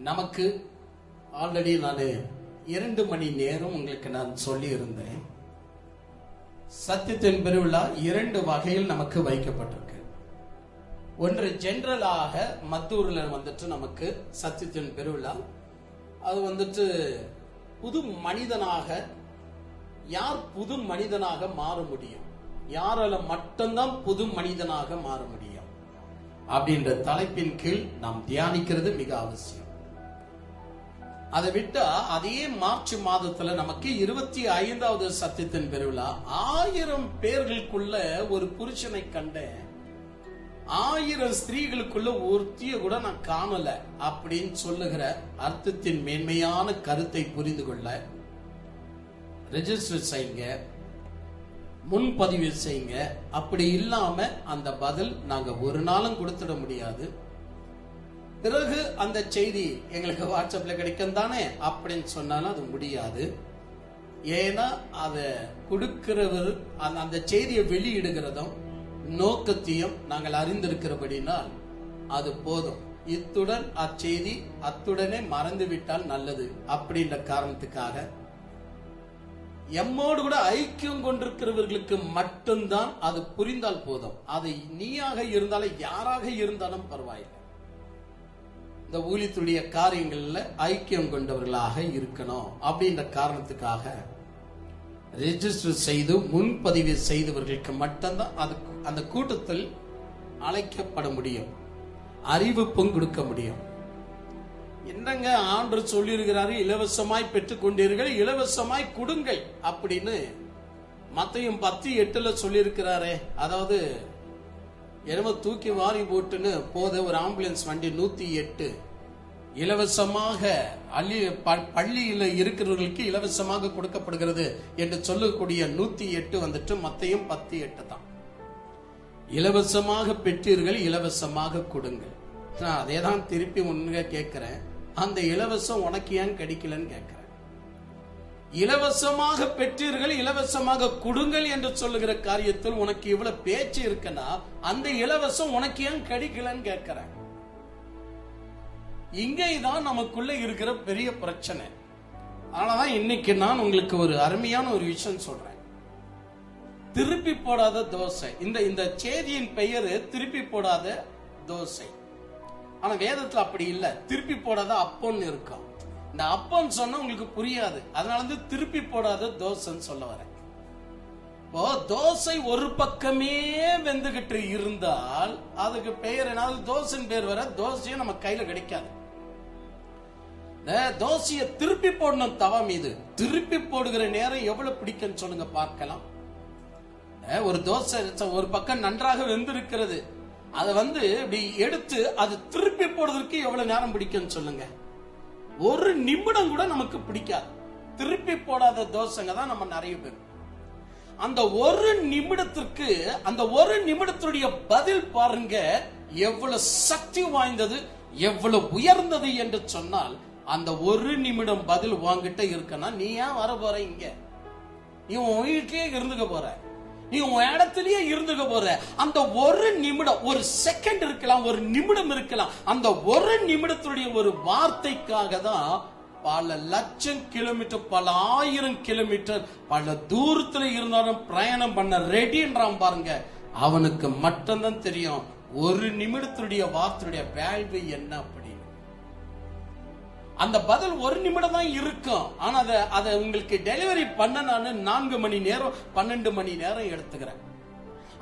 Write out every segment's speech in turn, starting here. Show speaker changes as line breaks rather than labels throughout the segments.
நமக்கு ஆல்ரெடி நான் 2 மணி நேரம் உங்களுக்கு நான் சொல்லி இருந்தேன். சத்தியத்தின் பெருவிழா 2 வகையில் நமக்கு வைக்கப்பட்டிருக்கு. ஒன்று ஜெனரலாக மத்தூர்ல நமக்கு சத்தியத்தின் பெருவிழா, அது புது மனிதனாக யார் புது மனிதனாக மாற முடியும், யாரால மட்டும்தான் புது மனிதனாக மாற முடியும் அப்படின்ற தலைப்பின் கீழ் நாம் தியானிக்கிறது மிக அவசியம். அதை விட்டா அதே மார்ச் மாதத்துல நமக்கு 25வது சத்தியத்தின் பெருவிழா 1000 பேர்களுக்குள்ள ஒரு புருஷனை கண்டேன், 1000 ஸ்திரீகளுக்குள்ள ஒருத்திய கூட நான் காணல அப்படின்னு சொல்லுகிற அர்த்தத்தின் மேன்மையான கருத்தை புரிந்து கொள்ள ரெஜிஸ்டர் செய்யுங்க, முன்பதிவு செய்யுங்க. அப்படி இல்லாம அந்த பதில் நாங்க ஒரு நாளும் கொடுத்துட முடியாது. பிறகு அந்த செய்தி எங்களுக்கு வாட்ஸ்அப்ல கிடைக்கும் தானே அப்படின்னு சொன்னாலும் அது முடியாது. ஏன்னா அதை கொடுக்கிறவர் அந்த செய்தியை வெளியிடுகிறதும் நோக்கத்தையும் நாங்கள் அறிந்திருக்கிறபடினால் அது போதும். இத்துடன் அச்செய்தி அத்துடனே மறந்துவிட்டால் நல்லது அப்படின்ற காரணத்துக்காக எம்மோடு கூட ஐக்கியம் கொண்டிருக்கிறவர்களுக்கு மட்டும்தான் அது புரிந்தால் போதும். அது நீயாக இருந்தாலும் யாராக இருந்தாலும் பரவாயில்லை. இந்த ஊழியத்துடைய காரியங்கள்ல ஐக்கியம் கொண்டவர்களாக இருக்கணும் அப்படின்ற காரணத்துக்காக ரெஜிஸ்டர் செய்து முன்பதிவு செய்தவர்களுக்கு மட்டும்தான் அது அந்த கூட்டத்தில் அழைக்கப்பட முடியும், அறிவிப்பும் கொடுக்க முடியும். என்னங்க ஆண்டவர் சொல்லி இருக்கிறாரு, இலவசமாய் பெற்றுக் கொண்டீர்கள், இலவசமாய் கொடுங்கள் அப்படின்னு மத்தேயு 10:8 சொல்லி இருக்கிறாரே. அதாவது என்னமோ தூக்கி வாரி போட்டுன்னு போத ஒரு ஆம்புலன்ஸ் வண்டி 108 இலவசமாக பள்ளியில இருக்கிறவர்களுக்கு இலவசமாக கொடுக்கப்படுகிறது என்று சொல்லக்கூடிய 108 மத்தேயு 10:8 தான். இலவசமாக பெற்றீர்கள், இலவசமாக கொடுங்கள். நான் அதே தான் திருப்பி முன்னுங்க கேட்கிறேன், அந்த இலவசம் உனக்கு ஏன் கிடைக்கலன்னு கேட்கிறேன். இலவசமாக பெற்றீர்கள், இலவசமாக கொடுங்கள் என்று சொல்லுகிற காரியத்தில் உனக்கு இவ்வளவு பேச்சு இருக்குன்னா அந்த இலவசம் உனக்கு ஏன் கிடைக்கலன்னு கேட்கிறேன். இங்கேதான் நமக்குள்ள இருக்கிற பெரிய பிரச்சனை. அதனாலதான் இன்னைக்கு நான் உங்களுக்கு ஒரு அருமையான ஒரு விஷயம் சொல்றேன். திருப்பி போடாத தோசை. இந்த செய்தியின் பெயரு திருப்பி போடாத தோசை. ஆனா வேதத்துல அப்படி இல்ல, திருப்பி போடாத அப்பம்னு இருக்கும். இந்த அப்பம் சொன்னா உங்களுக்கு புரியாது, அதனால திருப்பி போடாத தோசைன்னு சொல்ல வரேன். இப்போ தோசை ஒரு பக்கமே வெந்துகிட்டு இருந்தால் அதுக்கு பெயர் என்ன? தோசைன்னு பேர் வர. தோசையும் நம்ம கையில கிடைக்காது. தோசையை திருப்பி போடணும் தவா மீது. திருப்பி போடுகிற நேரம் எவ்வளவு பிடிக்குன்னு சொல்லுங்க பார்க்கலாம். ஒரு தோசை ஒரு பக்கம் நன்றாக வெந்திருக்கிறது, அதை இப்படி எடுத்து அது திருப்பி போடுறதுக்கு எவ்வளவு நேரம் பிடிக்கும்னு சொல்லுங்க. ஒரு நிமிடம் கூட நமக்கு பிடிக்காது. திருப்பி போடாத தோசைங்க தான் நம்ம நிறைய பேர். அந்த ஒரு நிமிடத்திற்கு, அந்த ஒரு நிமிடத்துடைய பதில் பாருங்க எவ்வளவு சக்தி வாய்ந்தது, எவ்வளவு உயர்ந்தது என்று சொன்னால், அந்த ஒரு நிமிடம் பதில் வாங்கிட்ட இருக்கனா நீ ஏன் வர போற? இங்க நீ உன் வீட்டிலேயே இருந்துக்க போற, நீ உன் இடத்திலேயே இருந்துக்க போற. அந்த ஒரு நிமிடம், ஒரு செகண்ட் இருக்கலாம், ஒரு நிமிடம் இருக்கலாம். அந்த ஒரு நிமிடத்துடைய ஒரு வார்த்தைக்காக தான் பல லட்சம் கிலோமீட்டர், பல 1000 கிலோமீட்டர், பல தூரத்துல இருந்தாலும் பிரயாணம் பண்ண ரெடின்றான் பாருங்க. அவனுக்கு மட்டும்தான் தெரியும் ஒரு நிமிடத்துடைய வார்த்தையுடைய வேல்யூ என்ன அப்படின்னு. அந்த பதில் ஒரு நிமிடம் தான் இருக்கும். ஆனா அதை உங்களுக்கு டெலிவரி பண்ண நான் 4 மணி நேரம் 12 மணி நேரம் எடுத்துக்கிறேன்.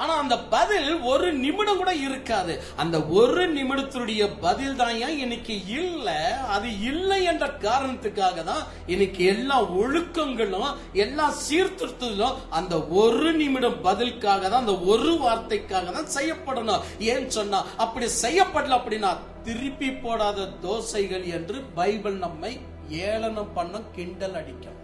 ஆனா அந்த பதில் ஒரு நிமிடம் கூட இருக்காது. அந்த ஒரு நிமிடத்துடைய பதில் தான் ஏன் இன்னைக்கு இல்ல. அது இல்லை என்ற காரணத்துக்காக தான் இன்னைக்கு எல்லா ஒழுக்கங்களும் எல்லா சீர்திருத்தங்களும் அந்த ஒரு நிமிடம் பதிலுக்காக தான், அந்த ஒரு வார்த்தைக்காக தான் செய்யப்படணும். ஏன்னு சொன்னா அப்படி செய்யப்படல அப்படின்னா திருப்பி போடாத தோசைகள் என்று பைபிள் நம்மை ஏளனம் பண்ண, கிண்டல் அடிக்கும்.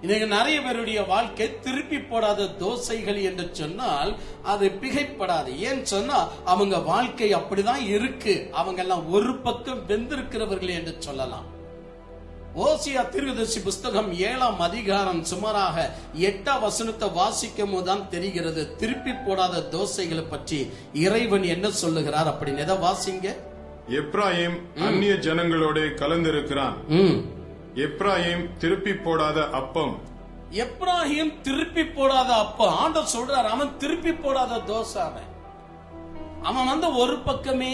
இன்னைக்கு நிறைய பேருடைய வாழ்க்கை திருப்பி போடாத தோசைகள் என்று சொன்னால் அது பிகைப்படாது. ஏன்னு சொன்னா அவங்க வாழ்க்கை அப்படிதான் இருக்கு. அவங்க எல்லாம் ஒரு பக்கம் வெந்திருக்கிறவர்கள் என்று சொல்லலாம். ஓசியா தீர்க்கதரிசி புஸ்தகம் 7ஆம் அதிகாரம் சுமாராக 8ஆம் வசனத்தை வாசிக்கும் போதுதான் தெரிகிறது திருப்பி போடாத தோசைகளை பற்றி இறைவன் என்ன சொல்லுகிறார் அப்படின்னு. எதை வாசிங்க?
எப்ராயிம் அந்நிய ஜனங்களோட கலந்திருக்கிறான். எப்ராயிம் திருப்பி போடாத அப்பம்.
எப்ராஹிம் திருப்பி போடாத அப்பம். ஆண்டவர் சொல்றார், அவன் திருப்பி போடாத தோசை. அவன் ஒரு பக்கமே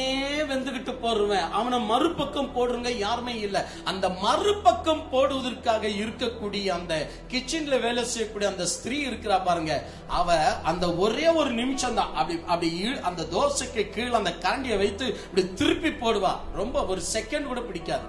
வெந்துகிட்டு போடுவேன், அவனை மறுபக்கம் போடுறங்க யாருமே இல்ல. அந்த மறுபக்கம் போடுவதற்காக இருக்கக்கூடிய அந்த கிச்சன்ல வேலை செய்யக்கூடிய அந்த ஸ்திரீ இருக்கிறா பாருங்க, அவ அந்த ஒரே ஒரு நிமிஷம் தான் அப்படி அந்த தோசைக்கு கீழே அந்த கரண்டியை வைத்து இப்படி திருப்பி போடுவா. ரொம்ப ஒரு செகண்ட் கூட பிடிக்காது,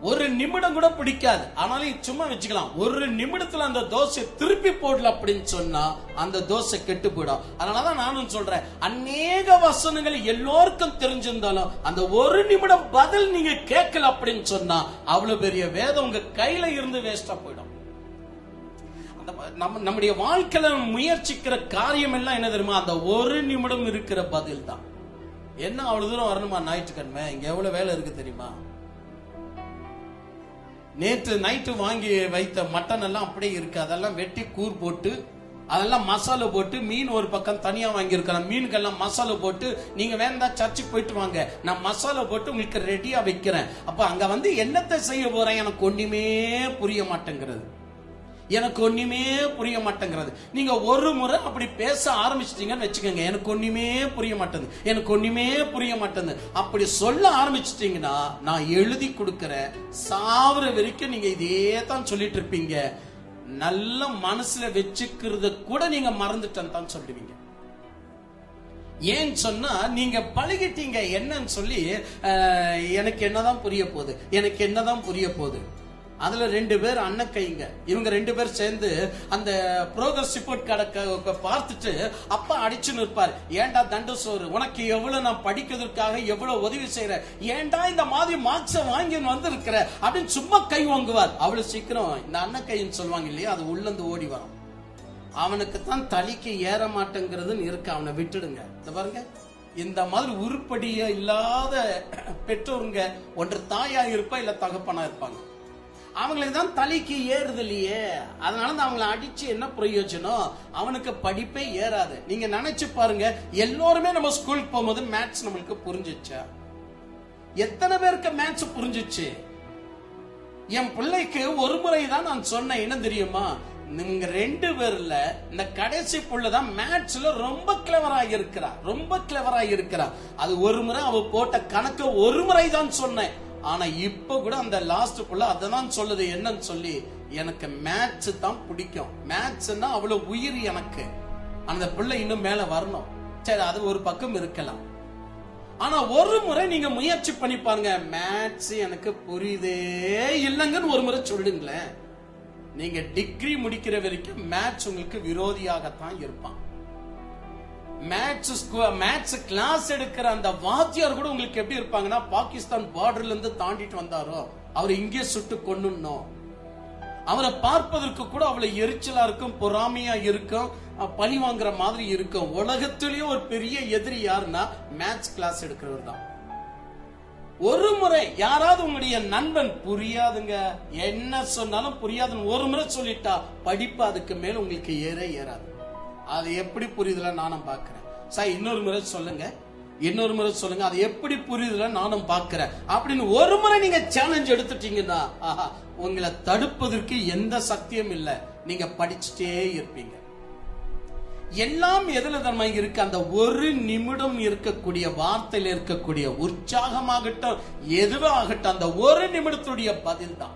ஒரு நிமிடம் கூட பிடிக்காது. ஆனாலும் சும்மா வச்சுக்கலாம், ஒரு நிமிடத்துல அந்த தோசை திருப்பி போடல அப்படின்னு சொன்னா அந்த தோசை கெட்டு போயிடும். அதனாலதான் நானும் சொல்றேன், அநேக வசனங்கள் எல்லோருக்கும் தெரிஞ்சிருந்தாலும் அந்த ஒரு நிமிடம் பதில் நீங்க கேட்கல அப்படின்னு சொன்னா அவ்வளவு பெரிய வேதம் உங்க கையில இருந்து வேஸ்டா போயிடும். நம்முடைய வாழ்க்கையில முயற்சிக்கிற காரியம் எல்லாம் என்ன தெரியுமா, அந்த ஒரு நிமிடம் இருக்கிற பதில் தான். என்ன அவ்வளவு தூரம் வரணுமா ஞாயிற்றுக்கிழமை, இங்க எவ்வளவு வேலை இருக்கு தெரியுமா? நேற்று நைட்டு வாங்கி வைத்த மட்டன் எல்லாம் அப்படியே இருக்கு, அதெல்லாம் வெட்டி கூர் போட்டு அதெல்லாம் மசாலா போட்டு, மீன் ஒரு பக்கம் தனியா வாங்கி இருக்கிறேன், மீனுக்கெல்லாம் மசாலா போட்டு, நீங்க வேண்டா சர்ச்சுக்கு போயிட்டு வாங்க, நான் மசாலா போட்டு உங்களுக்கு ரெடியா வைக்கிறேன். அப்ப அங்க என்னத்தை செய்ய போறேன் எனக்கு ஒண்ணுமே புரிய மாட்டேங்கிறது, எனக்கு ஒண்ணுமே புரிய மாட்டேங்கிறது. நீங்க ஒரு முறை அப்படி பேச ஆரம்பிச்சிட்டீங்கன்னு வச்சுக்கோங்க, எனக்கு ஒண்ணுமே புரிய மாட்டேங்குது, எனக்கு ஒண்ணுமே புரிய மாட்டேங்குது அப்படி சொல்ல ஆரம்பிச்சிட்டீங்கன்னா நான் எழுதி கொடுக்கிறேன், சாவர வரைக்கும் நீங்க இதே தான் சொல்லிட்டு இருப்பீங்க. நல்ல மனசுல வச்சுக்கிறது கூட நீங்க மறந்துட்டேன்னு தான் சொல்லுவீங்க. ஏன்னு சொன்னா நீங்க பழகிட்டீங்க என்னன்னு சொல்லி, எனக்கு என்னதான் புரிய போகுது, எனக்கு என்னதான் புரிய போகுது. அதுல 2 பேர் அண்ணன் கைங்க, இவங்க 2 பேர் சேர்ந்து அந்த ப்ரோக்ரஸ் ரிப்போர்ட் கடக்க பார்த்துட்டு அப்பா அடிச்சு நிற்பார், ஏண்டா தண்டு சோறு, உனக்கு எவ்வளவு நான் படிக்கிறதுக்காக எவ்வளவு உதவி செய்யற, ஏண்டா இந்த மாதிரி மார்க்ஸ வாங்கி வந்திருக்கிற அப்படின்னு சும்மா கை வாங்குவார். அவ்வளவு சீக்கிரம் இந்த அண்ணன் கைன்னு சொல்லுவாங்க இல்லையா, அது உள்ளந்து ஓடி வரும். அவனுக்கு தான் தலைக்கு ஏற மாட்டேங்கிறதுன்னு இருக்கு, அவனை விட்டுடுங்க. பாருங்க, இந்த மாதிரி உருப்படியா இல்லாத பெற்றோருங்க ஒன்று தாயா இருப்பா இல்ல தகப்பனா இருப்பாங்க, அவங்களுக்கு தான் தலைக்கு ஏறுது இல்லையே, அதனால அவங்களை அடிச்சு என்ன பிரயோஜனம், அவனுக்கு படிப்பே ஏறாது. நீங்க நினைச்சு பாருங்க, எல்லோருமே நம்ம ஸ்கூலுக்கு போகும்போது மேத்ஸ் நம்மளுக்கு புரிஞ்சிச்சா? எத்தனை பேருக்கு மேத்ஸ் புரிஞ்சிச்சு? என் பிள்ளைக்கு ஒரு முறை தான் நான் சொன்னேன், என்ன தெரியுமா, நீங்க 2 பேர்ல இந்த கடைசி புள்ளதான் மேத்ஸ்ல ரொம்ப கிளவரா இருக்கிறா, ரொம்ப கிளவரா இருக்கிறா. அது ஒரு முறை அவ போட்ட கணக்கு ஒரு முறை தான் சொன்னேன், ஆனா இப்ப கூட அந்த லாஸ்ட் புள்ள அதான் சொல்லுது, என்னன்னு சொல்லி, எனக்கு மேத்ஸ் தான் பிடிக்கும், மேத்ஸ்னா அவ்வளவு உயிர் எனக்கு, அந்த பிள்ளை இன்னும் மேல வரணும். சரி, அது ஒரு பக்கம் இருக்கலாம். ஆனா ஒரு முறை நீங்க முயற்சி பண்ணி பாருங்க, மேத்ஸ் எனக்கு புரியுதே இல்லைங்கன்னு ஒரு முறை சொல்லுங்களேன், நீங்க டிகிரி முடிக்கிற வரைக்கும் மேத்ஸ் உங்களுக்கு விரோதியாகத்தான் இருப்பான். மேத்ஸ் கிளாஸ் எடுக்கிற அந்த வாத்தியார் கூட உங்களுக்கு எப்படி இருப்பாங்கன்னா, பாகிஸ்தான் பார்டர்ல இருந்து தாண்டிட்டு வந்தாரோ அவர் இங்கே சுட்டு கொன்னும், அவரை பார்ப்பதற்கு கூட அவ்வளவு எரிச்சலா இருக்கும், பொறாமையா இருக்கும், பழி வாங்குற மாதிரி இருக்கும். உலகத்திலேயே ஒரு பெரிய எதிரி யாருன்னா மேத்ஸ் கிளாஸ் எடுக்கிறவர் தான். ஒரு முறை யாராவது உங்களுடைய நண்பன் புரியாதுங்க, என்ன சொன்னாலும் புரியாதுன்னு ஒரு முறை சொல்லிட்டா படிப்பு அதுக்கு மேல உங்களுக்கு ஏறாது. அது எப்படி புரியுதுல நானும் பாக்குறேன். சார் இன்னொரு முறை சொல்லுங்க, இன்னொரு முறை சொல்லுங்க, அது எப்படி புரியுதுல நானும் பாக்குறேன் அப்படின்னு ஒரு முறை நீங்க சேலஞ்ச் எடுத்துட்டீங்கன்னா உங்களை தடுப்பதற்கு எந்த சக்தியும் இல்ல, நீங்க படிச்சுட்டே இருப்பீங்க. எல்லாம் எதுல தன்மை இருக்கு, அந்த ஒரு நிமிடம் இருக்கக்கூடிய வார்த்தையில இருக்கக்கூடிய உற்சாகமாகட்டும் எதுவாகட்டும், அந்த ஒரு நிமிடத்துடைய பதில் தான்.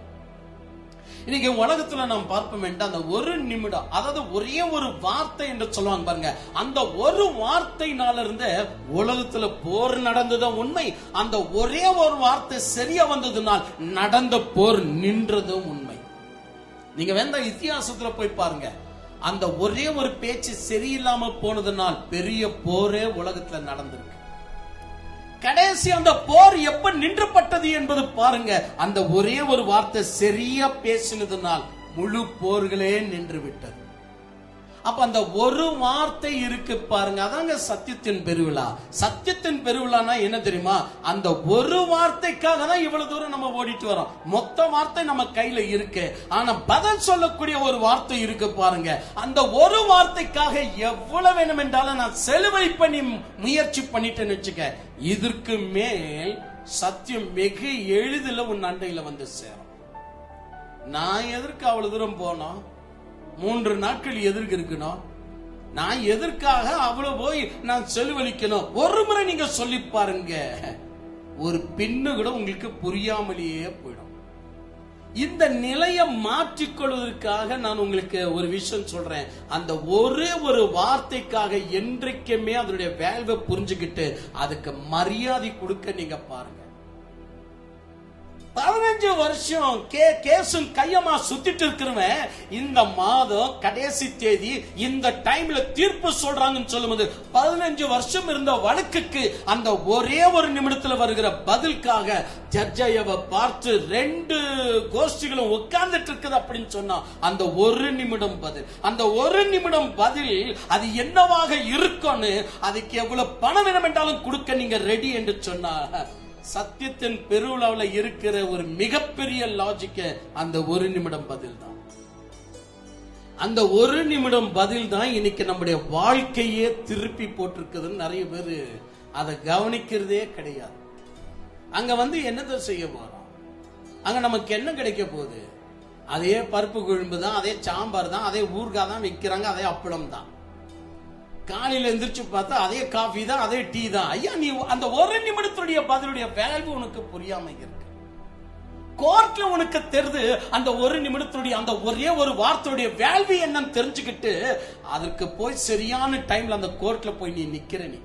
இன்னைக்கு உலகத்துல நாம் பார்ப்போம் என்றால் அந்த ஒரு நிமிடம், அதாவது ஒரே ஒரு வார்த்தை என்று சொல்லுவாங்க பாருங்க, அந்த ஒரு வார்த்தையினால இருந்த உலகத்துல போர் நடந்ததும் உண்மை, அந்த ஒரே ஒரு வார்த்தை சரியா வந்ததுனால் நடந்த போர் நின்றதும் உண்மை. நீங்க வேண்ட இத்தியாசத்துல போய் பாருங்க, அந்த ஒரே ஒரு பேச்சு சரியில்லாம போனதுனால் பெரிய போரே உலகத்துல நடந்திருக்கு. கடைசி அந்த போர் எப்ப நின்றுபட்டது என்பது பாருங்க, அந்த ஒரே ஒரு வார்த்தை சரியா பேசினதுனால் முழு போர்களே நின்று விட்டது. அப்ப அந்த ஒரு வார்த்தை இருக்கு பாருங்க, அதாங்க சத்தியத்தின் பெருவிழா. சத்தியத்தின் பெருவிழானா என்ன தெரியுமா? அந்த ஒரு வார்த்தைக்காக தான் இவ்வளவு தூரம் நம்ம ஓடிட்டு வரோம். மொத்த வார்த்தை நம்ம கையில இருக்கு, ஆனா பதில் சொல்லக்கூடிய ஒரு வார்த்தை இருக்கு பாருங்க. அந்த ஒரு வார்த்தைக்காக எவ்வளவு வேணும் என்றாலும் நான் செலவழி பண்ணி முயற்சி பண்ணிட்டேன்னு வச்சுக்க, இதற்கு மேல் சத்தியம் வெகு எளிதில் உன் அண்டையில வந்து சேரும். நான் எதற்கு அவ்வளவு தூரம் போனோம்? 3 நாட்கள் எதற்கு இருக்கணும்? நான் எதற்காக அவ்வளவு போய் நான் செலவழிக்கணும்? ஒரு முறை நீங்க சொல்லி பாருங்க, ஒரு பின்னு கூட உங்களுக்கு புரியாமலேயே போயிடும். இந்த நிலையை மாற்றிக்கொள்வதற்காக நான் உங்களுக்கு ஒரு விஷயம் சொல்றேன். அந்த ஒரே ஒரு வார்த்தைக்காக என்றைக்குமே அதனுடைய வேல்வை புரிஞ்சுக்கிட்டு அதுக்கு மரியாதை கொடுக்க நீங்க பாருங்க. 15 வருஷம் கேசும் கையமா சுத்திட்டு இருக்கிறவன் இந்த மாதம் கடைசி தேதி இந்த டைம்ல தீர்ப்பு சொல்றாங்கன்னு சொல்லும்போது 15 வருஷம் இருந்த வழக்குக்கு அந்த ஒரே ஒரு நிமிடத்துல வருகிற பதிலுக்காக ஜட்ஜையவ பார்த்து 2 கோஷ்டிகளும் உட்கார்ந்துட்டு இருக்குது அப்படின்னு சொன்னா அந்த ஒரு நிமிடம் பதில், அந்த ஒரு நிமிடம் பதில் அது என்னவாக இருக்கும்னு, அதுக்கு எவ்வளவு பணம் வேணும் என்றாலும் கொடுக்க நீங்க ரெடி என்று சொன்னா, சத்தியத்தின் பெருவிழாவில் இருக்கிற ஒரு மிகப்பெரிய லாஜிக்க அந்த ஒரு நிமிடம் பதில் தான். அந்த ஒரு நிமிடம் பதில் தான் இன்னைக்கு நம்முடைய வாழ்க்கையே திருப்பி போட்டிருக்குதுன்னு நிறைய பேர் அதை கவனிக்கிறதே கிடையாது. அங்க என்னதை செய்ய போறோம்? அங்க நமக்கு என்ன கிடைக்க போகுது? அதே பருப்பு குழம்பு தான், அதே சாம்பார் தான், அதே ஊறுகாய் தான் விற்கிறாங்க, அதே அப்பளம் தான். காலையில எந்திரிச்சு பார்த்தா அதே காஃபி தான், அதே டீ தான். ஐயா, நீ அந்த ஒரு நிமிடத்துடைய பதிலுடைய வேல்வு உனக்கு புரியாம இருக்கு. கோர்ட்ல உனக்கு தெரிது அந்த ஒரு நிமிடத்துடைய அந்த ஒரே ஒரு வார்த்தையுடைய வேல்வி என்னன்னு தெரிஞ்சுக்கிட்டு அதற்கு போய் சரியான டைம்ல அந்த கோர்ட்ல போய் நீ நிக்கிற. நீ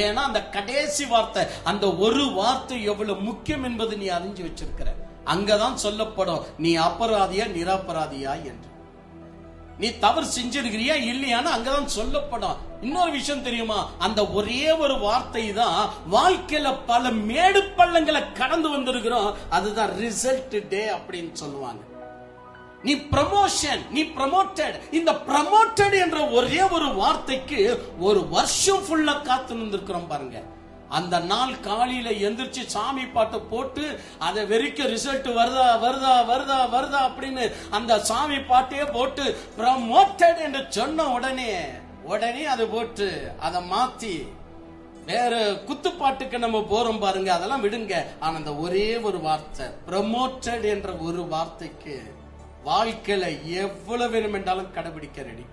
ஏன்னா அந்த கடைசி வார்த்தை, அந்த ஒரு வார்த்தை எவ்வளவு முக்கியம் என்பது நீ அறிஞ்சு வச்சிருக்கிற. அங்கதான் சொல்லப்படும் நீ அபராதியா நிரபராதியா என்று. நீ தவறு செஞ்சிருக்கிறியா இல்லையான்னு அங்கதான் சொல்லப்படும். இன்னொரு விஷயம் தெரியுமா? அந்த ஒரே ஒரு வார்த்தை தான் வாழ்க்கையில பல மேடு பள்ளங்களை கடந்து வந்திருக்கிறோம். அதுதான் ரிசல்ட் டே அப்படின்னு சொல்லுவாங்க. நீ ப்ரமோஷன், நீ ப்ரமோட்டட். இந்த ப்ரமோட்டட் என்ற ஒரே ஒரு வார்த்தைக்கு ஒரு வருஷம் ஃபுல்லா காத்து நின்றுக்கிறோம் பாருங்க. அந்த நாள் காலையில எந்திரிச்சு சாமி பாட்டை போட்டு அதை வெறிக்க ரிசல்ட் வருதா வருதா வருதா வருதா அப்படின்னு அந்த சாமி பாட்டையே போட்டு ப்ரமோட்டட் என்று சொன்ன உடனே அதை போட்டு அதை மாத்தி வேற குத்துப்பாட்டுக்கு நம்ம போறோம் பாருங்க, அதெல்லாம் விடுங்க. ஆனா அந்த ஒரே ஒரு வார்த்தை ப்ரமோட்டட் என்ற ஒரு வார்த்தைக்கு வாழ்க்கையில எவ்வளவு வேணும் என்றாலும் கடைபிடிக்க ரெடி.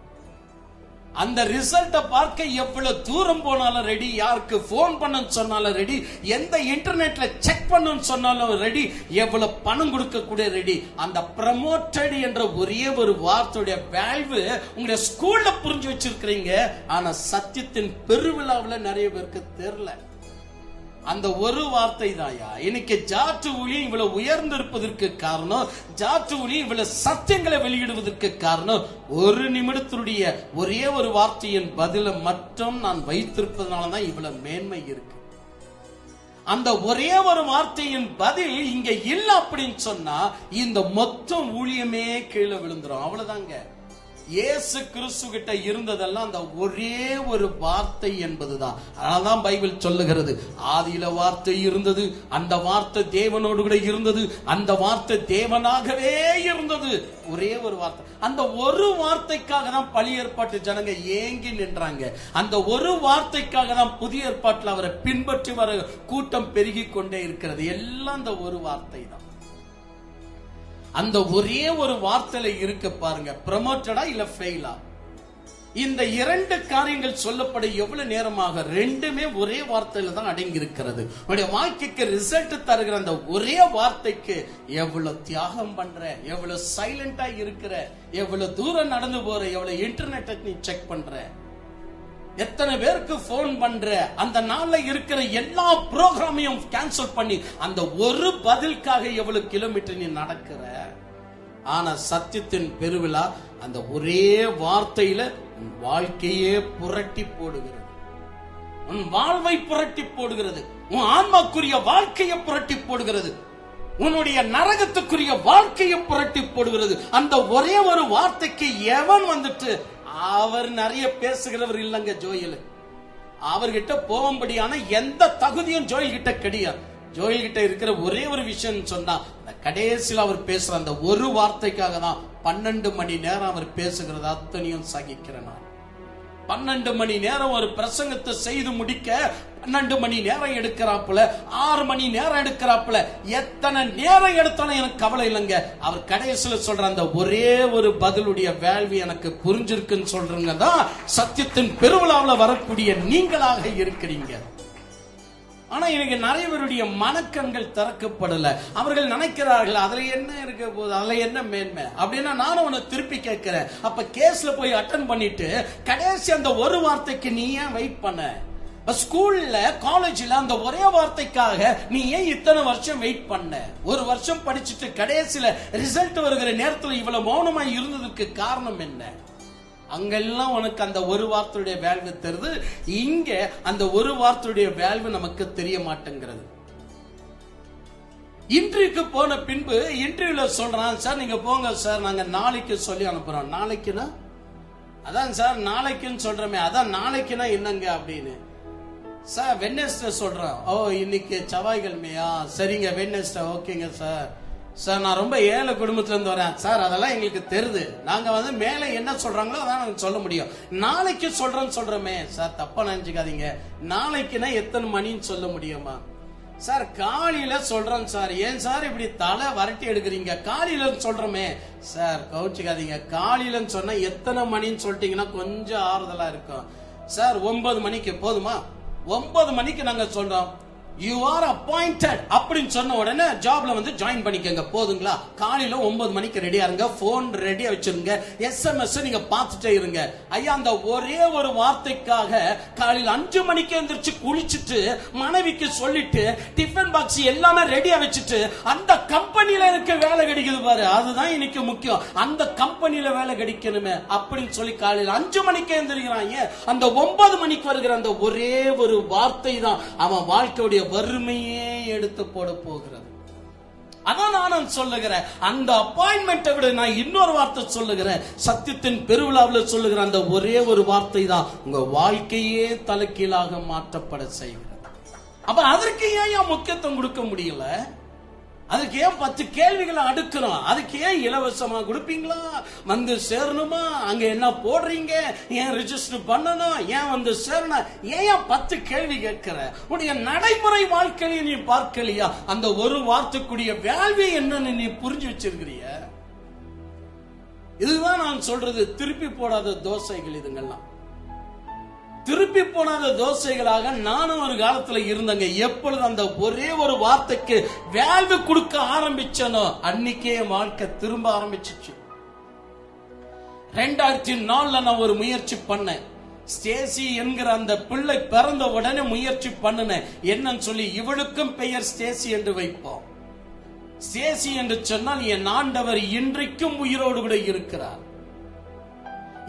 அந்த ரிசல்ட்டை பார்க்க எவ்வளவு தூரம் போனாலும் ரெடி, யாருக்கு போன் பண்ண சொன்னாலும் ரெடி, எந்த இன்டர்நெட்ல செக் பண்ண சொன்னாலும் ரெடி, எவ்வளவு பணம் கொடுக்க கூட ரெடி. அந்த ப்ரமோட்டட் என்ற ஒரே ஒரு வார்த்தையுடைய வேல்வு உங்களுடைய ஸ்கூல்ல புரிஞ்சு வச்சிருக்கிறீங்க, ஆனா சத்தியத்தின் பெருவிழாவில் நிறைய பேருக்கு தெரியல. அந்த ஒரு வார்த்தை தாயா இன்னைக்கு ஜாற்று ஊழியம் இவ்வளவு உயர்ந்திருப்பதற்கு காரணம், ஜாற்று ஊழியம் இவ்வளவு சத்தியங்களை வெளியிடுவதற்கு காரணம் ஒரு நிமிடத்தினுடைய ஒரே ஒரு வார்த்தையின் பதில மட்டும் நான் வைத்திருப்பதனாலதான் இவ்வளவு மேன்மை இருக்கு. அந்த ஒரே ஒரு வார்த்தையின் பதில் இங்க இல்ல அப்படின்னு சொன்னா இந்த மொத்தம் ஊழியமே கீழே விழுந்துரும். அவ்வளவுதாங்க. இயேசு கிறிஸ்து கிட்ட இருந்ததெல்லாம் அந்த ஒரே ஒரு வார்த்தை என்பதுதான். அதனால்தான் பைபிள் சொல்லுகிறது, ஆதியில வார்த்தை இருந்தது, அந்த வார்த்தை தேவனோடு கூட இருந்தது, அந்த வார்த்தை தேவனாகவே இருந்தது. ஒரே ஒரு வார்த்தை. அந்த ஒரு வார்த்தைக்காக தான் பழைய ஏற்பாட்டு ஜனங்க ஏங்கி நின்றாங்க. அந்த ஒரு வார்த்தைக்காக தான் புதிய ஏற்பாட்டில் அவரை பின்பற்றி வர கூட்டம் பெருகி கொண்டே இருக்கிறது. எல்லாம் அந்த ஒரு வார்த்தை தான். அந்த ஒரே ஒரு வார்த்தையில இருக்க பாருங்க, ப்ரமோட்டடா இல்ல ஃபெயிலா. இந்த 2 காரியங்கள் சொல்லப்பட எவ்வளவு நேரமாக ரெண்டுமே ஒரே வார்த்தையில தான் அடங்கி இருக்கிறது. உங்களுடைய வாழ்க்கைக்கு ரிசல்ட் தருகிற அந்த ஒரே வார்த்தைக்கு எவ்வளவு தியாகம் பண்ற, எவ்வளவு சைலண்டா இருக்கிற, எவ்வளவு தூரம் நடந்து போற, எவ்வளவு இன்டர்நெட்டை நீ செக் பண்ற, எத்தனை பேருக்கு போன் பண்ற, அந்த நாள்ல இருக்கிற எல்லா ப்ரோக்ராமையும் கேன்சல் பண்ணி அந்த ஒரு பதிலுக்காக எவ்வளவு கிலோமீட்டர் நீ நடக்கிற. ஆனா சத்தியத்தின் பெருவிழா அந்த ஒரே வார்த்தையில உன் வாழ்க்கையே புரட்டி போடுகிறது, உன் வாழ்வை புரட்டி போடுகிறது, உன் ஆன்மாக்குரிய வாழ்க்கையை புரட்டி போடுகிறது, உன்னுடைய நரகத்துக்குரிய வாழ்க்கையை புரட்டி போடுகிறது. அந்த ஒரே ஒரு வார்த்தைக்கு எவன் வந்துட்டு அவர் நிறைய பேசுகிறவர் இல்லங்க ஜோயல். அவர்கிட்ட போகும்படியான எந்த தகுதியும் ஜோயல் கிட்ட கிடையாது. ஜோயல் கிட்ட இருக்கிற ஒரே ஒரு விஷயம் சொன்னா, கடைசியில் அவர் பேசுற அந்த ஒரு வார்த்தைக்காக தான் 12 மணி நேரம் அவர் பேசுகிறது அத்தனையும் சகிக்கிறேன். 12 மணி நேரம் ஒரு பிரசங்கத்தை செய்து முடிக்க 12 மணி நேரம் எடுக்கிறாப்புல, 6 மணி நேரம் எடுக்கிறாப்புல, எத்தனை நேரம் எடுத்தாலும் எனக்கு கவலை இல்லைங்க. அவர் கடைசியில் சொல்ற அந்த ஒரே ஒரு பதிலுடைய வேல்வி எனக்கு புரிஞ்சிருக்குன்னு சொல்றீங்க தான் சத்தியத்தின் பெருவிழாவில் வரக்கூடிய நீங்களாக இருக்கிறீங்க. ஆனா இன்னைக்கு நிறைய பேருடைய மனக்கண்கள் திறக்கப்படல. அவர்கள் நினைக்கிறார்கள் அதுல என்ன இருக்க போகுது, அதுல என்ன மேன்மை அப்படின்னா. நானும் உன்னை திருப்பி கேட்கிறேன், அப்ப கேஸ்ல போய் அட்டன் பண்ணிட்டு கடைசி அந்த ஒரு வார்த்தைக்கு நீ ஏன் வெயிட் பண்ண? ஸ்கூல்ல காலேஜ்ல அந்த ஒரே வார்த்தைக்காக நீ ஏன் இத்தனை வருஷம் வெயிட் பண்ண? ஒரு வருஷம் படிச்சுட்டு கடைசியில ரிசல்ட் வருகிற நேரத்தில் இவ்வளவு மௌனமா இருந்ததுக்கு காரணம் என்ன? அங்கெல்லாம் உனக்கு அந்த ஒரு வார்த்தையுடைய வேல்வு தெரியுது, இங்க அந்த ஒரு வார்த்தையுடைய வேல்வு நமக்கு தெரிய மாட்டேங்கிறது. இன்டர்வியூக்கு போன பின்பு இன்டர்வியூல சொல்றான், சார் நீங்க போங்க சார், நாங்க நாளைக்கு சொல்லி அனுப்புறோம். நாளைக்குன்னா அதான் சார் நாளைக்குன்னு சொல்றமே, அதான் நாளைக்குன்னா என்னங்க அப்படின்னு. சார் வெட்னஸ்டே சொல்றோம். ஓ இன்னைக்கு செவ்வாய்க்கிழமையா, சரிங்க வெட்னஸ்டே, ஓகேங்க சார். சார் நான் ரொம்ப ஏழை குடும்பத்துல இருந்து வரேன் சார், அதெல்லாம் எங்களுக்கு தெரியுது, நாங்க வந்து மேல என்ன சொல்றாங்களோ அதான் நாங்க சொல்ல முடியும். நாளைக்கு சொல்றோமே சார், தப்பா நினைச்சுக்காதீங்க, நாளைக்குன்னா எத்தனை மணின்னு சொல்ல முடியுமா? சார் காலையில சொல்றேன் சார். ஏன் சார் இப்படி தலை வரட்டி எடுக்கிறீங்க? காலையில சொல்றோமே சார், கவுச்சிக்காதீங்க, காலையிலன்னு சொன்னா எத்தனை மணின்னு சொல்லிட்டீங்கன்னா கொஞ்சம் ஆறுதலா இருக்கும். சார் 9 மணிக்கு போதுமா? 9 மணிக்கு நாங்க சொல்றோம். யூ ஆர் அப்பாயிண்டட் அப்படின்னு சொன்ன உடனே ஜாப்ல வந்து ஜாயின் பண்ணிக்கங்க, போதுங்களா? காலையில 9 மணிக்கு ரெடியா இருங்க, போன் ரெடியா வச்சிருங்க, SMS நீங்க பார்த்துட்டே இருங்க. ஐயா அந்த ஒரே ஒரு வார்த்தைக்காக காலையில 5 மணிக்கு எந்திரிச்சு குளிச்சுட்டு மனைவிக்கு சொல்லிட்டு டிஃபன் பாக்ஸ் எல்லாமே ரெடியா வச்சுட்டு அந்த கம்பெனில எனக்கு வேலை கிடைக்குது பாரு, அதுதான் இன்னைக்கு முக்கியம், அந்த கம்பெனில வேலை கிடைக்கணுமே அப்படின்னு சொல்லி காலையில 5 மணிக்கு எந்திரிக்கிறாங்க. அந்த 9 மணிக்கு வருகிற அந்த ஒரே ஒரு வார்த்தை தான் அவன் வாழ்க்கையுடைய வறுமையே எடுத்து போட போகிறது. அதான் நான் சொல்லுகிறேன், அந்த அப்பாயின்மெண்ட்டை விட நான் இன்னொரு வார்த்தை சொல்லுகிறேன், சத்தியத்தின் பெருவிழாவில் சொல்லுகிற அந்த ஒரே ஒரு வார்த்தை தான் உங்க வாழ்க்கையே தலைகீழாக மாற்றப்பட செய்கிறது. அப்ப அதற்கு ஏன் முக்கியத்துவம் கொடுக்க முடியல? அதுக்கு ஏன் 10 கேள்விகளை அடுக்கணும்? அதுக்கு ஏன் இலவசமா கொடுப்பீங்களா? வந்து சேரணுமா? அங்க என்ன போடுறீங்க? ஏன் ரெஜிஸ்டர் பண்ணணும்? ஏன் வந்து சேரணும்? ஏன் 10 கேள்வி கேட்கிற? உடைய நடைமுறை வாழ்க்கையை நீ பார்க்கலையா? அந்த ஒரு வார்த்தைக்குரிய வேல்வி என்னன்னு நீ புரிஞ்சு வச்சிருக்கிறிய? இதுதான் நான் சொல்றது, திருப்பி போடாத தோசைகள். இதுங்கெல்லாம் திருப்பி போனாத தோசைகளாக நானும் ஒரு காலத்துல இருந்தங்க. எப்பொழுது அந்த ஒரே ஒரு வார்த்தைக்கு வேல்வு கொடுக்க ஆரம்பிச்சனோ அன்னைக்கே வாழ்க்கை திரும்ப ஆரம்பிச்சிச்சு. 2004 நான் ஒரு முயற்சி பண்ணேன். ஸ்டேசி என்கிற அந்த பிள்ளை பிறந்த உடனே முயற்சி பண்ணினேன். என்னன்னு சொல்லி, இவளுக்கும் பெயர் ஸ்டேசி என்று வைப்போம். ஸ்டேசி என்று சொன்னால் என் ஆண்டவர் இன்றைக்கும் உயிரோடு கூட இருக்கிறார்,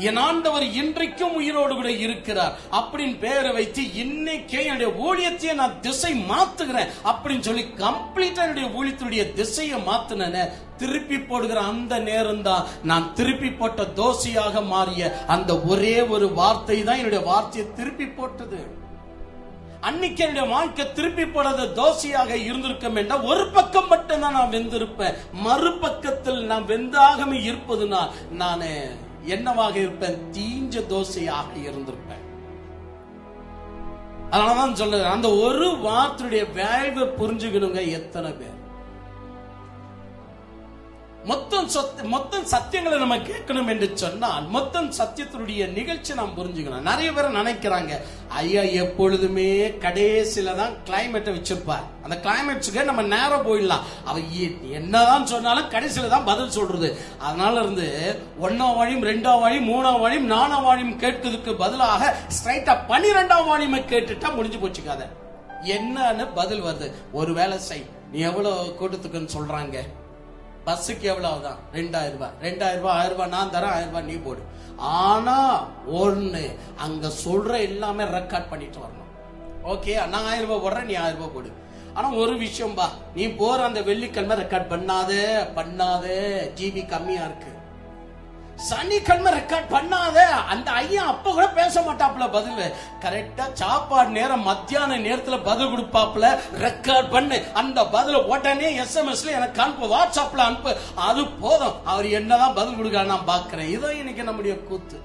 என் ஆண்டவர் இன்றைக்கும் உயிரோடு கூட இருக்கிறார் அப்படின்னு பேரை வைத்து இன்னைக்கே என்னுடைய ஊழியத்தையே நான் திசை மாத்துகிறேன் அப்படின்னு சொல்லி கம்ப்ளீட்டா என்னுடைய ஊழியத்துடைய திசையை மாத்தின திருப்பி போடுகிற அந்த நேரம் தான் நான் திருப்பி போட்ட தோசையாக மாறிய அந்த ஒரே ஒரு வார்த்தை தான் என்னுடைய வார்த்தையை திருப்பி போட்டது. அன்னைக்கு என்னுடைய வாழ்க்கை திருப்பி போடாத தோசையாக இருந்திருக்கும் என்றால் ஒரு பக்கம் மட்டும் தான் நான் வெந்திருப்பேன், மறுபக்கத்தில் நான் வெந்தாகவே இருப்பதுனா நானே என்னவாக இருப்பேன்? தீஞ்ச தோசையாக இருந்திருப்பேன். அதனாலதான் சொல்றேன், அந்த ஒரு வார்த்தையுடைய வேல்வை புரிஞ்சுக்கணுங்க. எத்தனை பேர் மொத்தம் சத்தியங்களை நம்ம கேட்கணும் என்று சொன்னால் மொத்தம் சத்தியத்தினுடைய நிகழ்ச்சி நாம் புரிஞ்சுக்கணும். நிறைய பேர் நினைக்கிறாங்க, ஐயா எப்பொழுதுமே கடைசியில தான் கிளைமேட்டை வச்சிருப்பார், அந்த கிளைமேட்ஸுக்கு நம்ம நேரம் போயிடலாம், அவ என்னதான் சொன்னாலும் கடைசியில தான் பதில் சொல்றது. அதனால இருந்து 1ஆம் வால்யூம் 2ஆம் வால்யூம் 3ஆம் வால்யூம் 4ஆம் வால்யூம் கேட்கிறதுக்கு பதிலாக ஸ்ட்ரைட்டா 12ஆம் வால்யூமை கேட்டுட்டா முடிஞ்சு போச்சுக்காத. என்னன்னு பதில் வருது, ஒரு வேலை செய், நீ எவ்வளவு கூட்டத்துக்குன்னு சொல்றாங்க, பஸ்ஸுக்கு எவ்வளவுதான்? 2000 ரூபாய். 2000 ரூபாய் 1000 ரூபாய் நான் தரேன், 1000 ரூபாய் நீ போடு. ஆனா ஒண்ணு, அங்க சொல்ற எல்லாமே ரெக்கார்ட் பண்ணிட்டு வரணும். ஓகே, நான் 1000 ரூபாய் போடுறேன், நீ 1000 ரூபாய் போடு. ஆனா ஒரு விஷயம் பா, நீ போற அந்த வெள்ளிக்கிழமை ரெக்கார்ட் பண்ணாதே, ஜிபி கம்மியா இருக்கு. சனிக்கிழமை ரெக்கார்ட் பண்ணாத. அந்த ஐயா அப்ப கூட பேச மாட்டாப்ல பதில். கரெக்டா சாப்பாடு நேரம் மத்தியான நேரத்துல பதில் கொடுப்பாப்ல. ரெக்கார்ட் பண்ணு, அந்த பதில உடனே எஸ்எம்எஸ்ல எனக்கு அனுப்பு, வாட்ஸ்அப்ல அனுப்பு. அது போதும். அவர் என்னதான் பதில் கொடுக்க நான் பாக்குறேன். இதான் இன்னைக்கு நம்முடைய கூத்து.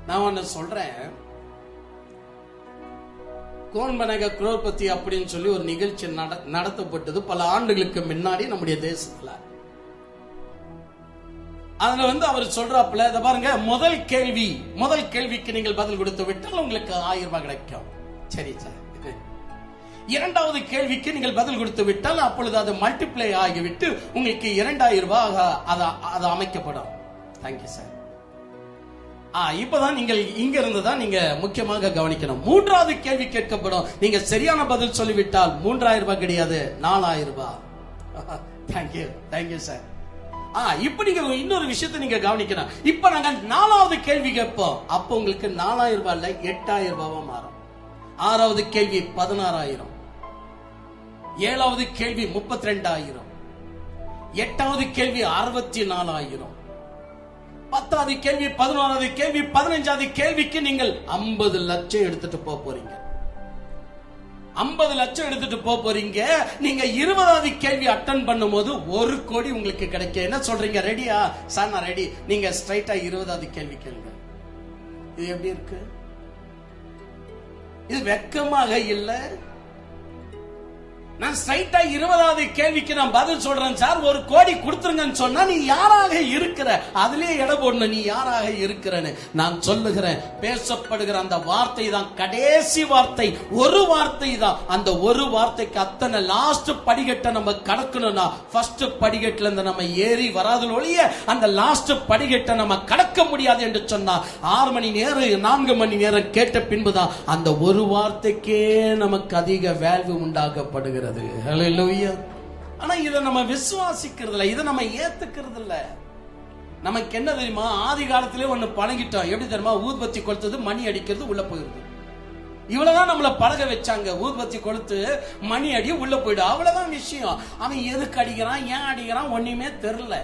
நான் ஒன்னு சொல்றேன், கோன் பனேகா குரோர்பதி அப்படின்னு சொல்லி ஒரு நிகழ்ச்சி நடத்தப்பட்டது பல ஆண்டுகளுக்கு முன்னாடி நம்முடைய தேசத்துல. அதுல அவர் சொல்றாப்புல, இத பாருங்க, முதல் கேள்விக்கு நீங்கள் பதில் கொடுத்து விட்டால் உங்களுக்கு 1000 ரூபாய் கிடைக்கும். சரி சார். இரண்டாவது கேள்விக்கு நீங்கள் பதில் கொடுத்து விட்டால் அப்பொழுது அது மல்டிப்ளை ஆகிவிட்டு உங்களுக்கு 2000 ரூபாய் அது அமைக்கப்படும். Thank you sir. இப்பதான் நீங்கள் இங்க இருந்துதான் நீங்க முக்கியமாக கவனிக்கணும். மூன்றாவது கேள்வி கேட்கப்படும். நீங்க சரியான பதில் சொல்லிவிட்டால் 3000 ரூபாய் கிடையாது, 4000 ரூபாய். Thank you sir. இப்ப நீங்க இன்னொரு விஷயத்தை நீங்க கவனிக்கணும். இப்ப நாங்க 4வது கேள்வி கேட்போம். அப்ப உங்களுக்கு 4000 ரூபாய் இல்ல 8000 ரூபாவா மாறும். 6வது கேள்வி 16000, 7வது கேள்வி 32000, 8வது கேள்வி 64000, 10வது கேள்வி 11வது கேள்வி 15வது கேள்விக்கு நீங்கள் 50 லட்சம் எடுத்துட்டு போறீங்க. 50 லட்சம் எடுத்துட்டு போறீங்க. நீங்க 20வது கேள்வி அட்டன் பண்ணும்போது 1 கோடி உங்களுக்கு கிடைக்கும். என்ன சொல்றீங்க? ரெடியா சார்? நான் ரெடி. நீங்க ஸ்ட்ரைட்டா 20வது கேள்வி கேளுங்க. இது எப்படி இருக்கு? இது வெக்கமாக இல்ல? நான் ஸ்ட்ரைட்டா 20வது கேள்விக்கு நான் பதில் சொல்றேன் சார், 1 கோடி கொடுத்துருங்கன்னு சொன்னா நீ யாராக இருக்கிற? அதுலயே இடம் போடணும், நீ யாராக இருக்கிறன்னு. நான் சொல்லுகிறேன், பேசப்படுகிற அந்த வார்த்தை தான் கடைசி வார்த்தை. ஒரு வார்த்தை தான். அந்த ஒரு வார்த்தைக்கு அத்தனை லாஸ்ட் படிக்கட்டை நம்ம கடக்கணும்னா ஃபர்ஸ்ட் படிக்கட்டுல இருந்து நம்ம ஏறி வராத ஒழிய அந்த லாஸ்ட் படிக்கட்டை நம்ம கடக்க முடியாது என்று சொன்னா 6 மணி நேரம் 4 மணி நேரம் கேட்ட பின்புதான் அந்த ஒரு வார்த்தைக்கே நமக்கு அதிக வேல்யூ உண்டாக்கப்படுகிறது. ஹல்லேலூயா. ஆனா இதை நம்ம விசுவாசிக்கிறது இல்ல, இதை நம்ம ஏத்துக்கிறது இல்ல. நமக்கு என்ன தெரியுமா? ஆதி காலத்திலே ஒண்ணு பழகிட்டோம். எப்படி தெரியுமா? ஊதுபத்தி கொளுத்தது, மணி அடிக்கிறது, உள்ள போயிருது. இவ்வளவுதான் நம்மள பழக வச்சாங்க. ஊதுபத்தி கொளுத்து, மணி அடி, உள்ள போயிடு. அவ்வளவுதான் விஷயம். அவன் எதுக்கு அடிக்கிறான், ஏன் அடிக்கிறான் ஒண்ணுமே தெரியல.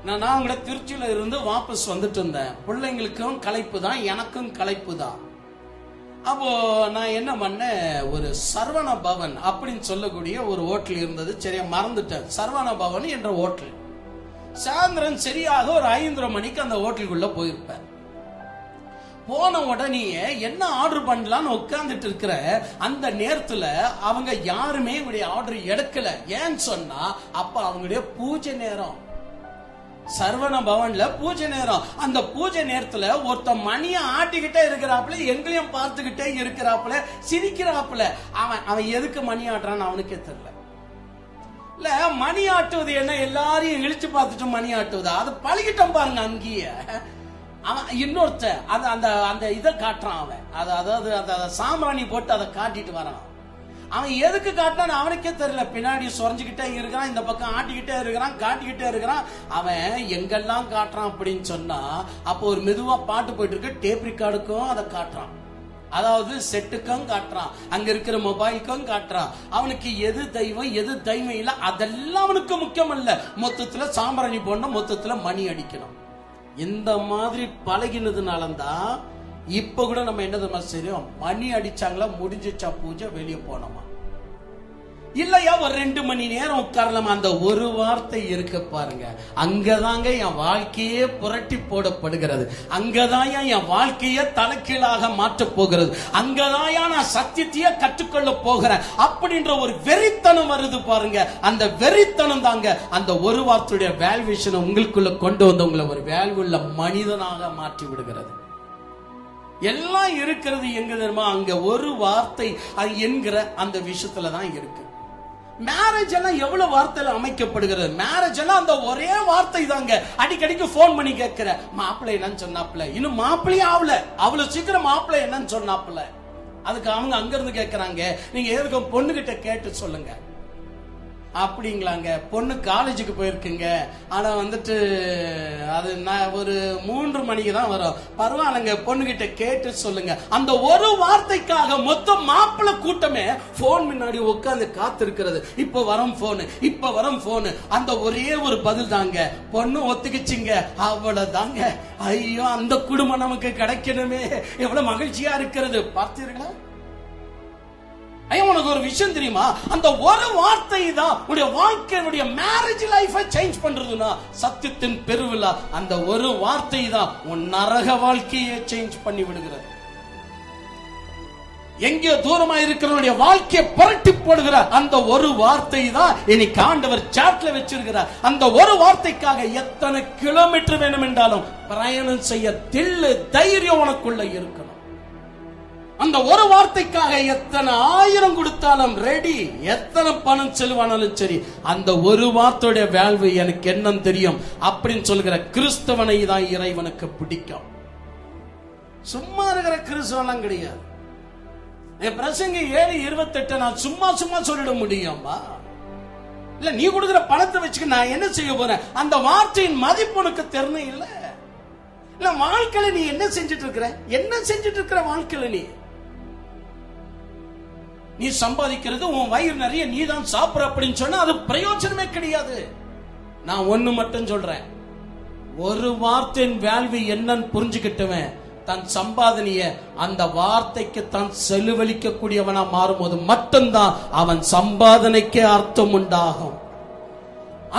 நான் கூட திருச்சியில இருந்து வாபஸ் வந்துட்டு இருந்தேன். பிள்ளைங்களுக்கும் களைப்பு தான், எனக்கும் களைப்பு தான். அப்போ நான் என்ன பண்ணேன், ஒரு சரவண பவன் அப்படின்னு சொல்லக்கூடிய ஒரு ஹோட்டல் இருந்தது. சரியா மறந்துட்டேன். சரவண பவன் என்ற ஹோட்டல். சாயந்தரம் சரியாக ஒரு 5:30 மணிக்கு அந்த ஹோட்டலுக்குள்ள போயிருப்பேன். போன உடனே என்ன ஆர்டர் பண்ணலான்னு உட்கார்ந்துட்டு இருக்கிற அந்த நேரத்துல அவங்க யாருமே இவங்களுடைய ஆர்டர் எடுக்கல. ஏன்னு சொன்னா அப்ப அவங்களுடைய பூஜை நேரம். சரவண பவன்ல பூஜை நேரம். அந்த பூஜை நேரத்துல ஒருத்த மணிய ஆட்டிக்கிட்டே இருக்கிறாப்புல, எங்களையும் பார்த்துக்கிட்டே இருக்கிறாப்புல, சிரிக்கிறாப்புல. அவன் எதுக்கு மணி ஆட்டுறான்னு அவனுக்கே தெரியல. இல்ல மணி ஆட்டுவது என்ன, எல்லாரையும் இழிச்சு பார்த்துட்டு மணி ஆட்டுவதா? அது பழகிட்டோம் பாருங்க. அங்கேயே அவன் இன்னொருத்த அந்த இதை காட்டுறான். அவன் அதாவது அந்த சாம்பிராணி போட்டு அதை காட்டிட்டு வரான். அவன் எதுக்கு காட்டான்னு அவனுக்கே தெரியல. பின்னாடி சொரஞ்சுக்கிட்டே இருக்கிறான், இந்த பக்கம் ஆட்டிக்கிட்டே இருக்கிறான், காட்டிக்கிட்டே இருக்கிறான். அவன் எங்கெல்லாம் காட்டுறான் அப்படின்னு சொன்னா, அப்போ ஒரு மெதுவா பாட்டு போயிட்டு இருக்கு, டேப் ரெக்கார்டுக்கும் அதை காட்டுறான். அதாவது செட்டுக்கும் காட்டுறான், அங்க இருக்கிற மொபைலுக்கும் காட்டுறான். அவனுக்கு எது தெய்வம் எது தெய்வம் இல்ல அதெல்லாம் அவனுக்கு முக்கியம் இல்ல. மொத்தத்துல சாம்பிராணி போடணும், மொத்தத்துல மணி அடிக்கணும். இந்த மாதிரி பழகினதுனாலதான் இப்ப கூட நம்ம என்ன தெரியுமா செய்றோம்? மணி அடிச்சாங்களா, முடிஞ்சிச்சா பூஜை, வெளியே போனோமா? இல்லையா ஒரு 2 மணி நேரம் உட்காரலாமா? அந்த ஒரு வார்த்தை இருக்கு பாருங்க, அங்கதாங்க என் வாழ்க்கையே புரட்டி போடப்படுகிறது. அங்கதான் என் வாழ்க்கையே தலைகீழாக மாற்ற போகிறது. அங்கதான் நான் சத்தியத்தையே கற்றுக்கொள்ள போகிறேன் அப்படின்ற ஒரு வெறித்தனம் வருது பாருங்க. அந்த வெறித்தனம் தாங்க அந்த ஒரு வார்த்தையுடைய வேல்யூஷன் உங்களுக்குள்ள கொண்டு வந்து உங்களை ஒரு வேல்யூள்ள மனிதனாக மாற்றி விடுகிறது. எல்லாம் இருக்கிறது எங்க தெரியுமா? அங்க ஒரு வார்த்தை என்கிற அந்த விஷயத்துலதான் இருக்கு. மேரேஜ் எல்லாம் எவ்வளவு வார்த்தையில அமைக்கப்படுகிறது. மேரேஜ் எல்லாம் அந்த ஒரே வார்த்தை தாங்க. அடிக்கடிக்கு போன் பண்ணி கேட்கிற, மாப்பிள்ளை என்னன்னு சொன்னாப்புல, இன்னும் மாப்பிள்ளையே ஆகல, அவ்வளவு சீக்கிரம் மாப்பிள்ளை என்னன்னு சொன்னாப்புல. அதுக்கு அவங்க அங்க இருந்து கேட்கிறாங்க, நீங்க எதுக்கு பொண்ணுகிட்ட கேட்டு சொல்லுங்க. அப்படிங்களாங்க. பொண்ணு காலேஜுக்கு போயிருக்குங்க. ஆனா வந்துட்டு அது ஒரு 3 மணிக்கு தான் வரும். பரவாயில்லங்க, பொண்ணுகிட்ட கேட்டு சொல்லுங்க. அந்த ஒரு வார்த்தைக்காக மொத்த மாப்பிள்ளை கூட்டமே போன் முன்னாடி உட்கார்ந்து காத்திருக்கிறது. இப்ப வரும் போனு, இப்ப வரும் போனு. அந்த ஒரே ஒரு பதில் தாங்க. பொண்ணு ஒத்துக்குச்சிங்க, அவ்வளவுதாங்க. ஐயோ, அந்த குடும்பம் நமக்கு கிடைக்கணுமே, எவ்வளவு மகிழ்ச்சியா இருக்கிறது. பார்த்தீர்களா? ஐயா, உனக்கு ஒரு விஷயம் தெரியுமா? அந்த ஒரு வார்த்தை தான் உடைய வாழ்க்கையுடைய மேரேஜ் லைஃபை சேஞ்ச் பண்றதுன்னா, சத்தியத்தின் பெருவிழா அந்த ஒரு வார்த்தை தான் உன் நரக வாழ்க்கையை சேஞ்ச் பண்ணி விடுகிறது. எங்கேயோ தூரமா இருக்கிறவனுடைய வாழ்க்கையை புரட்டி போடுகிற அந்த ஒரு வார்த்தை தான் இன்னைக்கு ஆண்டவர் சாட்ல வச்சிருக்கிறார். அந்த ஒரு வார்த்தைக்காக எத்தனை கிலோமீட்டர் வேணும் என்றாலும் பிரயாணம் செய்ய தில்லு தைரியம் உனக்குள்ள இருக்கணும். அந்த ஒரு வார்த்தைக்காக எத்தனை 1000 கொடுத்தாலும் ரெடி, எத்தனை பணம் செலவானாலும் சரி. அந்த ஒரு வார்த்தையுடைய வேல்வு எனக்கு என்ன தெரியும் அப்படின்னு சொல்கிற கிறிஸ்தவனை தான் இறைவனுக்கு பிடிக்கும். சும்மா இருக்கிற கிறிஸ்தவெல்லாம் கிடையாது. பிரசங்க 7:28 நான் சும்மா சொல்லிட முடியுமா? இல்ல, நீ கொடுக்கிற பணத்தை வச்சுக்க நான் என்ன செய்ய போறேன்? அந்த வார்த்தையின் மதிப்பு உனக்கு தெரியணும். இல்ல வாழ்க்கையில நீ என்ன செஞ்சிட்டு இருக்கிற வாழ்க்கையில நீ சம்பாதிக்கிறது உன் வயிறு நிறைய நீ தான் சாப்பிட அப்படின்னு சொன்னா அது பிரயோஜனமே கிடையாது. நான் ஒண்ணு மட்டும் சொல்றேன், ஒரு வார்த்தையின் வேல்வி என்னன்னு புரிஞ்சுக்கிட்டவன் தன் சம்பாதனைய அந்த வார்த்தைக்கு தான் செலவழிக்க கூடியவனா மாறும்போது மட்டும்தான் அவன் சம்பாதனைக்கே அர்த்தம் உண்டாகும்.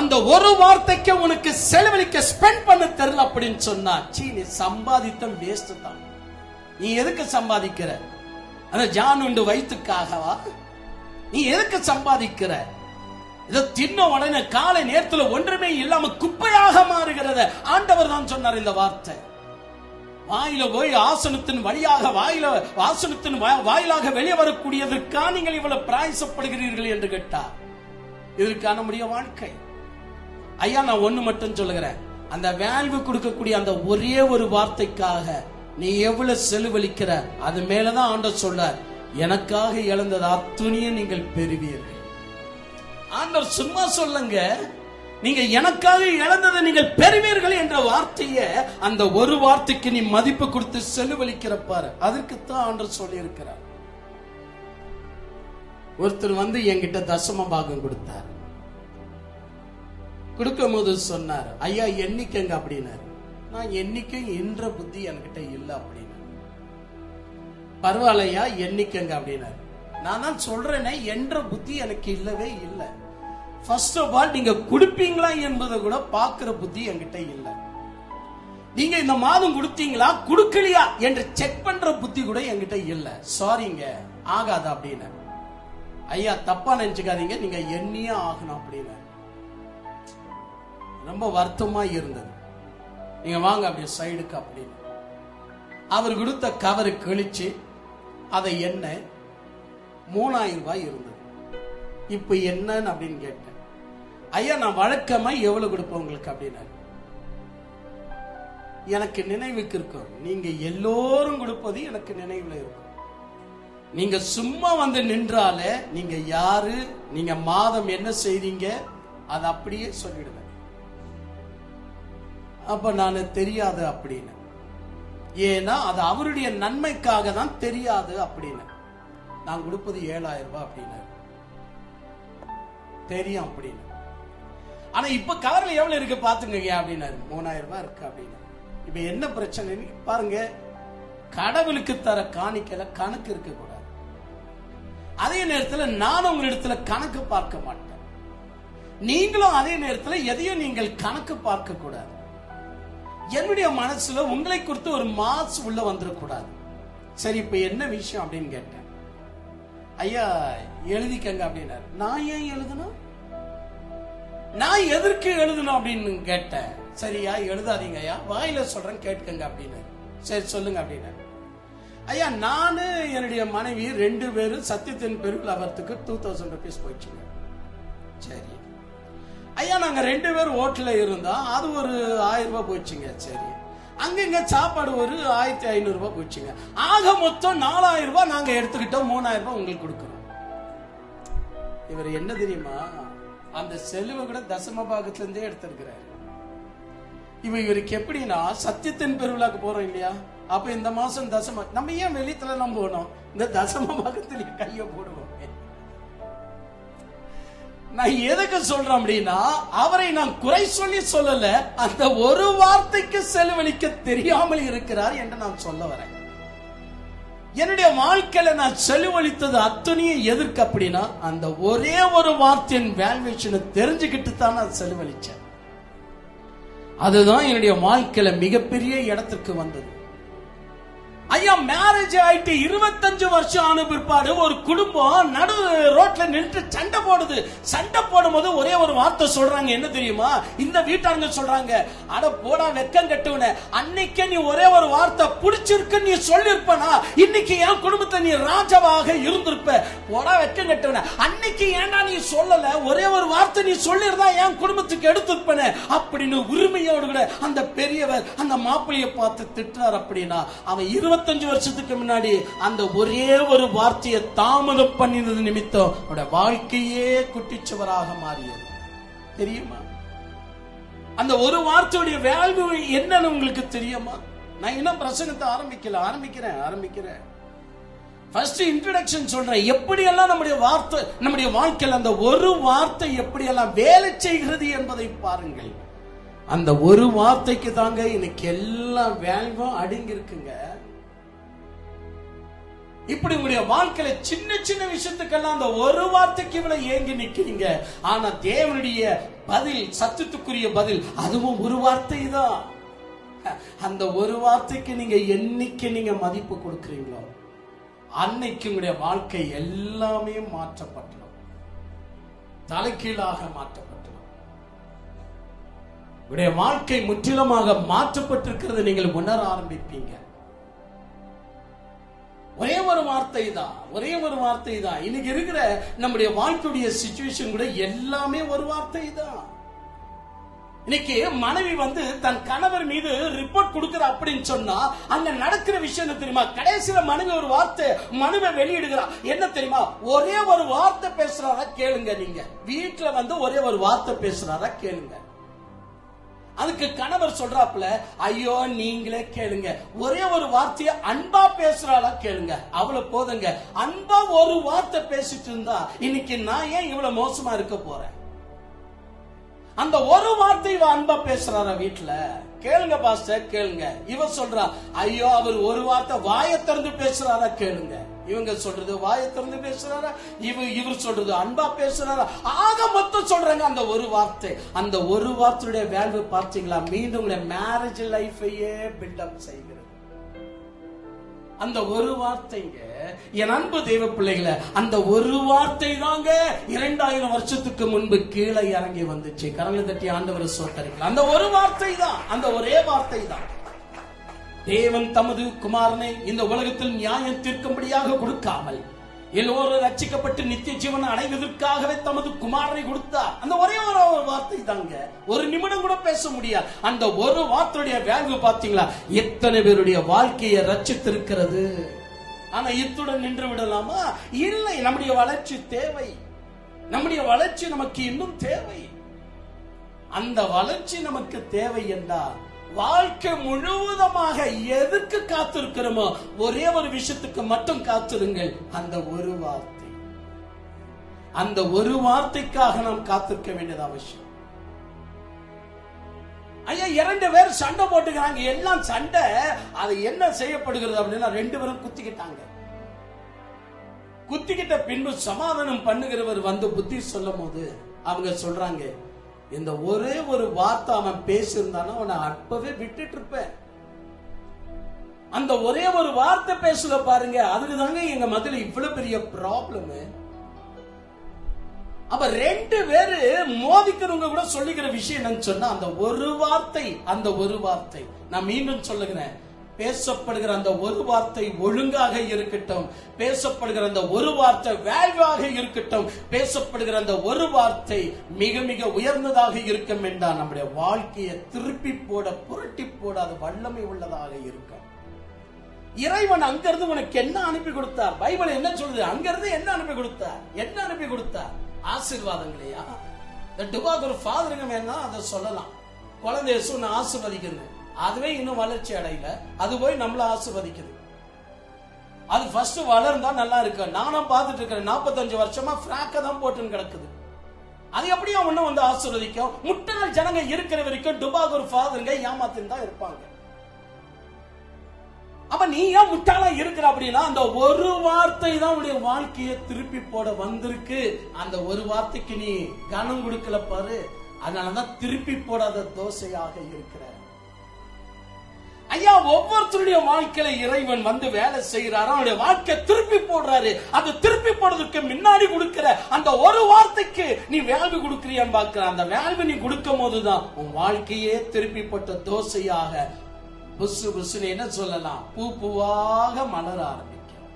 அந்த ஒரு வார்த்தைக்கு உனக்கு செலவழிக்க ஸ்பெண்ட் பண்ண தெரியல அப்படின்னு சொன்னா, நீ சம்பாதித்த வேஸ்ட் தான். நீ எதுக்கு சம்பாதிக்கிற? அந்த ஜானுண்டு வயிற்றுக்காகவா? நீ எதுக்கு சம்பாதிக்கிற? இதை தின்ன உடனே காலை நேரத்தில் ஒன்றுமே இல்லாம குப்பையாக மாறுகிறத ஆண்டவர் தான் சொன்னார். இந்த வார்த்தை வாயில போய் ஆசனத்தின் வழியாக வாயிலாக வெளியே வரக்கூடியதற்கா நீங்கள் இவ்வளவு பிராயசப்படுகிறீர்கள் என்று கேட்டார். இதற்கான முடிய வாழ்க்கை. ஐயா, நான் ஒண்ணு மட்டும் சொல்லுகிறேன், அந்த வேல்வு கொடுக்கக்கூடிய அந்த ஒரே ஒரு வார்த்தைக்காக நீ எவ்வளவு செலவழிக்கிற அது மேலதான் ஆண்டவர் சொல்றார், எனக்காக இழந்தது அத்துணையும் நீங்கள் பெறுவீர்கள். ஆண்டவர் சும்மா சொல்லுங்க, நீங்க எனக்காக இழந்ததை நீங்கள் பெறுவீர்கள் என்ற வார்த்தைய அந்த ஒரு வார்த்தைக்கு நீ மதிப்பு கொடுத்து செலவழிக்கிற பாரு. அதற்குத்தான் ஆண்டவர் சொல்லி இருக்கிறார். ஒருத்தர் வந்து என்கிட்ட தசம பாகம் கொடுத்தார். கொடுக்கும் போது சொன்னார், ஐயா எண்ணிக்கைங்க அப்படின்னாரு. நான் எண்ணிக்கை என்ற புத்தி என்கிட்ட இல்ல அப்படின்னு. பரவாயில்லையா எண்ணிக்கைங்க அப்படின்னாரு. நான் தான் சொல்றேனே, என்ற புத்தி எனக்கு இல்லவே இல்லை. ஃபர்ஸ்ட் ஆஃப் ஆல் நீங்க கொடுப்பீங்களா என்பதை கூட பாக்குற புத்தி என்கிட்ட இல்ல. நீங்க இந்த மாதம் கொடுத்தீங்களா கொடுக்கலையா என்று செக் பண்ற புத்தி கூட என்கிட்ட இல்ல. சாரிங்க, ஆகாது அப்படின்னு. ஐயா தப்பா நினைச்சுக்காதீங்க, நீங்க எண்ணியே ஆகணும் அப்படின்னு. ரொம்ப வருத்தமா இருந்தது. நீங்க வாங்க அப்படியே சைடுக்கு அப்படின்னு. அவர் கொடுத்த கவரை கிழிச்சு அதை என்ன 3000 ரூபாய் இருந்தது. இப்ப என்னன்னு அப்படின்னு கேட்டேன். ஐயா நான் வழக்கமா எவ்வளவு கொடுப்பேன் உங்களுக்கு அப்படின்னாரு. எனக்கு நினைவுக்கு இருக்கும், நீங்க எல்லோரும் கொடுப்பது எனக்கு நினைவுல இருக்கும். நீங்க சும்மா வந்து நின்றாலே நீங்க யாரு, நீங்க மாதம் என்ன செய்றீங்க அது அப்படியே சொல்லிடுவேன். அப்ப நான் தெரியாது அப்படின்னு. ஏன்னா அது அவருடைய நன்மைக்காக தான் தெரியாது அப்படின்னு. நான் கொடுப்பது 7000 ரூபாய் அப்படின்னு தெரியும் அப்படின்னு. ஆனா இப்ப கவர்ல எவ்வளவு இருக்கு பாத்துங்க அப்படின்னாரு. 3000 ரூபாய் இருக்கு அப்படின்னு. இப்ப என்ன பிரச்சனை பாருங்க, கடவுளுக்கு தர காணிக்கல கணக்கு இருக்க கூடாது. அதே நேரத்தில் நான் உங்களிடத்துல கணக்கு பார்க்க மாட்டேன். நீங்களும் அதே நேரத்தில் எதையும் நீங்கள் கணக்கு பார்க்க கூடாது. என்னுடைய மனசுல உங்களை குறித்து ஒரு மாஸ் உள்ள வந்துடக்கூடாது. சரி இப்ப என்ன விஷயம் அப்படின்னு கேட்டேன். ஐயா எழுதிக்கங்க அப்படின்னாரு. நான் ஏன் எழுதணும், நான் எதற்கு எழுதணும் அப்படின்னு கேட்டேன். சரியா எழுதாதீங்க ஐயா, வாயில சொல்றேன் கேட்கங்க அப்படின்னு. சரி சொல்லுங்க அப்படின்னு. ஐயா நானு என்னுடைய மனைவி 2 பேரும் சத்தியத்தின் பெருவிழா வரத்துக்கு 2000 rupees போயிடுச்சுங்க. சரி ஐயா நாங்க 2 பேரும் ஹோட்டல்ல இருந்தோம், அது ஒரு 1000 ரூபாய் போச்சுங்க. சரி அங்க இங்க சாப்பாடு ஒரு 1500 ரூபாய் போச்சுங்க. ஆக மொத்தம் 4000 ரூபாய் நாங்க எடுத்துக்கிட்டோம், 3000 ரூபாய் உங்களுக்கு கொடுக்கணும். இவர் என்ன தெரியுமா, அந்த செலுவை கூட தசம பாகத்துல இருந்தே எடுத்திருக்கிறார். இவருக்கு எப்படின்னா, சத்தியத்தின் பெருவிழாக்கு போறோம் இல்லையா, அப்ப இந்த மாசம் தசம, நம்ம ஏன் வெளித்துல எல்லாம் போனோம், இந்த தசம பாகத்திலேயே கைய போடுவோம். நான் எதுக்கு சொல்றேன் அப்படின்னா, அவரை நான் குறை சொல்லி சொல்லல, அந்த ஒரு வார்த்தைக்கு செலவழிக்க தெரியாமல் இருக்கிறார் என்று நான் சொல்ல வரேன். என்னுடைய வாழ்க்கையில நான் செலவழித்தது அத்தனையும் எதற்கு அப்படின்னா, அந்த ஒரே ஒரு வார்த்தையின் வேல்யூஷனை தெரிஞ்சுக்கிட்டு தான் நான் செலவழிச்சேன். அதுதான் என்னுடைய வாழ்க்கையில மிகப்பெரிய இடத்துக்கு வந்தது. ஐயா, மேரேஜ் ஆயிட்டு 25 வருஷம் ஆன பிற்பாடு ஒரு குடும்பம் நடு ரோட்ல நின்று சண்டை போடுது. சண்டை போடும்போது ஒரே ஒரு வார்த்தை சொல்றாங்க, என்ன தெரியுமா? இந்த வீட்டாங்க சொல்றாங்க, அட போடா வெக்கம் கட்டுவன, அன்னைக்கே நீ ஒரே ஒரு வார்த்தை பிடிச்சிருக்கு நீ சொல்லிருப்பனா, இன்னைக்கு என் குடும்பத்தை நீ ராஜாவாக இருந்திருப்ப. போடா வெக்கம் கட்டுவன, அன்னைக்கு ஏன்னா நீ சொல்லல, ஒரே ஒரு வார்த்தை நீ சொல்லிருந்தா என் குடும்பத்துக்கு எடுத்திருப்பன அப்படின்னு உரிமையோடு கூட அந்த பெரியவர் அந்த மாப்பிள்ளைய பார்த்து திட்டார். அப்படின்னா அவன் 25 வருஷத்துக்கு முன்னாடி அந்த ஒரே ஒரு வார்த்தையை தாமதம் பண்ணினது நிமித்தம் அவருடைய வாழ்க்கையே குட்டிச்சுவராக மாறியது. தெரியுமா? அந்த ஒரு வார்த்தையுடைய வேல்யூ என்னன்னு உங்களுக்கு தெரியுமா? நான் இன்னும் பிரசங்கத்தை ஆரம்பிக்கிறேன். ஃபர்ஸ்ட் இன்ட்ரோடக்ஷன் சொல்றேன். எப்படியெல்லாம் நம்முடைய வாழ்க்கையில் அந்த ஒரு வார்த்தை எப்படியெல்லாம் வேலை செய்கிறது என்பதை பாருங்கள். அந்த ஒரு வார்த்தைக்கு தாங்க இன்னைக்கு எல்லா வேல்யூவும் அடங்கி இருக்குங்க. இப்படி உங்களுடைய வாழ்க்கையில சின்ன சின்ன விஷயத்துக்கெல்லாம் அந்த ஒரு வார்த்தைக்கு இவ்வளவு ஏங்கி நிக்கிறீங்க. ஆனா தேவனுடைய பதில், சத்துத்துக்குரிய பதில், அதுவும் ஒரு வார்த்தை தான். அந்த ஒரு வார்த்தைக்கு நீங்க என்னைக்கு நீங்க மதிப்பு கொடுக்கிறீங்களோ அன்னைக்கு உங்களுடைய வாழ்க்கை எல்லாமே மாற்றப்பட்டுடும், தலைகீழாக மாற்றப்பட்டுடும். உங்களுடைய வாழ்க்கை முற்றிலுமாக மாற்றப்பட்டிருக்கிறது நீங்கள் உணர ஆரம்பிப்பீங்க. ஒரே ஒரு வார்த்தை தான். இன்னைக்கு இருக்கிற நம்முடைய வாழ்க்கையுடைய சிச்சுவேஷன் கூட எல்லாமே ஒரு வார்த்தை தான். இன்னைக்கு மனைவி தன் கணவர் மீது ரிப்போர்ட் கொடுக்கிற அப்படின்னு சொன்னா அங்க நடக்கிற விஷயம் என்ன தெரியுமா? கடைசியில மனைவி ஒரு வார்த்தை மனுவை வெளியிடுகிறா. என்ன தெரியுமா? ஒரே ஒரு வார்த்தை பேசுறாரா கேளுங்க. நீங்க வீட்டுல ஒரே ஒரு வார்த்தை பேசுறாரா கேளுங்க. அதுக்கு கணவர் சொல்றாப்புல, ஐயோ நீங்களே கேளுங்க, ஒரே ஒரு வார்த்தைய அன்பா பேசுறாளா கேளுங்க, அவ்வளவு போதுங்க. அன்பா ஒரு வார்த்தை பேசிட்டு இருந்தா இன்னைக்கு நான் ஏன் இவ்வளவு மோசமா இருக்க போறேன்? அந்த ஒரு வார்த்தை அன்பா பேசுறாரா வீட்டுல? கேளுங்க பாஸ்டர், கேளுங்க. இவ சொல்றா, ஐயோ அவர் ஒரு வார்த்தை வாயை திறந்து பேசுறாரா கேளுங்க. இவங்க சொல்றது வாயை திறந்து பேசுறாரா, இவர் சொல்றது அன்பா பேசுறாரா, ஆக மொத்தம் சொல்றாங்க அந்த ஒரு வார்த்தை. அந்த ஒரு வார்த்தையுடைய வேல்யூ பார்த்தீங்களா? மீண்டும் உங்களுடைய மேரேஜ் லைஃபையே பில்டப் செய்கிறது அந்த ஒரு வார்த்தைங்க. என் அன்பு தெய்வ பிள்ளைகளை, அந்த ஒரு வார்த்தை தாங்க 2000 வருஷத்துக்கு முன்பு கீழே இறங்கி வந்துச்சு. கரங்களை தட்டி ஆண்டவரை சோத்தரிக்கலாம். அந்த ஒரு வார்த்தை தான், அந்த ஒரே வார்த்தை தான். தேவன் தமது குமாரனை இந்த உலகத்தில் நியாயம் தீர்க்கும்படியாக கொடுக்காமல் எல்லோரும் ரட்சிக்கப்பட்டு நித்திய ஜீவனை அடைவதற்காகவே தமது குமாரனை கொடுத்தார். அந்த ஒரே ஒரு வார்த்தை தாங்க. ஒரு நிமிடம் கூட பேச முடியாது. அந்த ஒரு வார்த்தையுடைய வேல்யூ பாத்தீங்களா? எத்தனை பேருடைய வாழ்க்கையை ரட்சித்திருக்கிறது. ஆனா இத்துடன் நின்று விடலாமா? இல்லை. நம்முடைய வளர்ச்சி தேவை. நம்முடைய வளர்ச்சி நமக்கு இன்னும் தேவை. அந்த வளர்ச்சி நமக்கு தேவை என்றால் வாழ்க்கை முழுவதுமாக எதுக்கு காத்திருக்கிறோமோ ஒரே ஒரு விஷயத்துக்கு மட்டும் காத்திருங்கள். அந்த ஒரு வார்த்தை. அந்த ஒரு வார்த்தைக்காக நாம் காத்திருக்க வேண்டியது அவசியம். ஐயா, 2 பேர் சண்டை போட்டுக்கிறாங்க. எல்லாம் சண்டை. அது என்ன செய்யப்படுகிறது அப்படின்னா, 2 பேரும் குத்திக்கிட்டாங்க. குத்திக்கிட்ட பின்பு சமாதானம் பண்ணுகிறவர் புத்தி சொல்லும் போது அவங்க சொல்றாங்க, இந்த ஒரே ஒரு வார்த்தை அவன் பேசியிருந்தானா அவனை அப்பவே விட்டுட்டு இருப்பேன். அந்த ஒரே ஒரு வார்த்தை பேசல பாருங்க, அதுக்குதாங்க எங்க மத்தியில இவ்வளவு பெரிய ப்ராப்ளம். அப்ப 2 பேரு மோதிக்கிறவங்க கூட சொல்லிக்கிற விஷயம் என்னன்னு சொன்னா, அந்த ஒரு வார்த்தை நான் மீண்டும் சொல்லுகிறேன், பேசப்படுகிற அந்த ஒரு வார்த்தை ஒழுங்காக இருக்கட்டும், பேசப்படுகிற அந்த ஒரு வார்த்தை வேல்யூவாக இருக்கட்டும், பேசப்படுகிற அந்த ஒரு வார்த்தை மிக மிக உயர்ந்ததாக இருக்கும் என்றால் நம்முடைய வாழ்க்கையை திருப்பி போட, புரட்டி போட அது வல்லமை உள்ளதாக இருக்கும். இறைவன் அங்கிருந்து உனக்கு என்ன அனுப்பி கொடுத்தார்? பைபிள் என்ன சொல்லுது? அங்கிருந்து என்ன அனுப்பி கொடுத்தார்? ஆசீர்வாதங்களையா? இந்த டுபாக் ஒரு ஃபாதருங்க வேணா அதை சொல்லலாம். குழந்தைய சொன்ன ஆசீர்வதிக்கிறது, அதுவே இன்னும் வளர்ச்சி அடையல, அது போய் நம்மள ஆசீர்வதிக்குது. அது ஃபர்ஸ்ட் வளர்ந்தா நல்லா இருக்கு. நானும் பார்த்துட்டு இருக்கிறேன், 45 வருஷமா ஃபிராக்க தான் போட்டுன்னு கிடக்குது. அது எப்படியும் ஒண்ணு வந்து ஆசீர்வதிக்கும். முட்டாள் ஜனங்க இருக்கிற வரைக்கும் டுபாக் ஒரு ஃபாதருங்க ஏமாத்தின்னு தான் இருப்பாங்க. அப்ப நீ ஏன் முட்டாளா இருக்கிற அப்படின்னா, அந்த ஒரு வார்த்தை தான் உடைய வாழ்க்கையை திருப்பி போட வந்திருக்கு. அந்த ஒரு வார்த்தைக்கு நீ கனம் கொடுக்கல பாரு, அதனாலதான் திருப்பி போடாத தோசையாக இருக்கிற. ஐயா, ஒவ்வொருத்தருடைய வாழ்க்கையில இறைவன் வந்து வேலை செய்யறாரு, அவனுடைய வாழ்க்கை திருப்பி போடுறாரு. அது திருப்பி போடுறதுக்கு முன்னாடி கொடுக்கிற அந்த ஒரு வார்த்தைக்கு நீ வேல்வு கொடுக்கறியான்னு பாக்குற. அந்த வேல்வு நீ கொடுக்கும் போதுதான் உன் வாழ்க்கையே திருப்பி போட்ட தோசையாக புசு புசுன்னு என்ன சொல்லலாம், பூ பூவாக மலர ஆரம்பிக்கும்.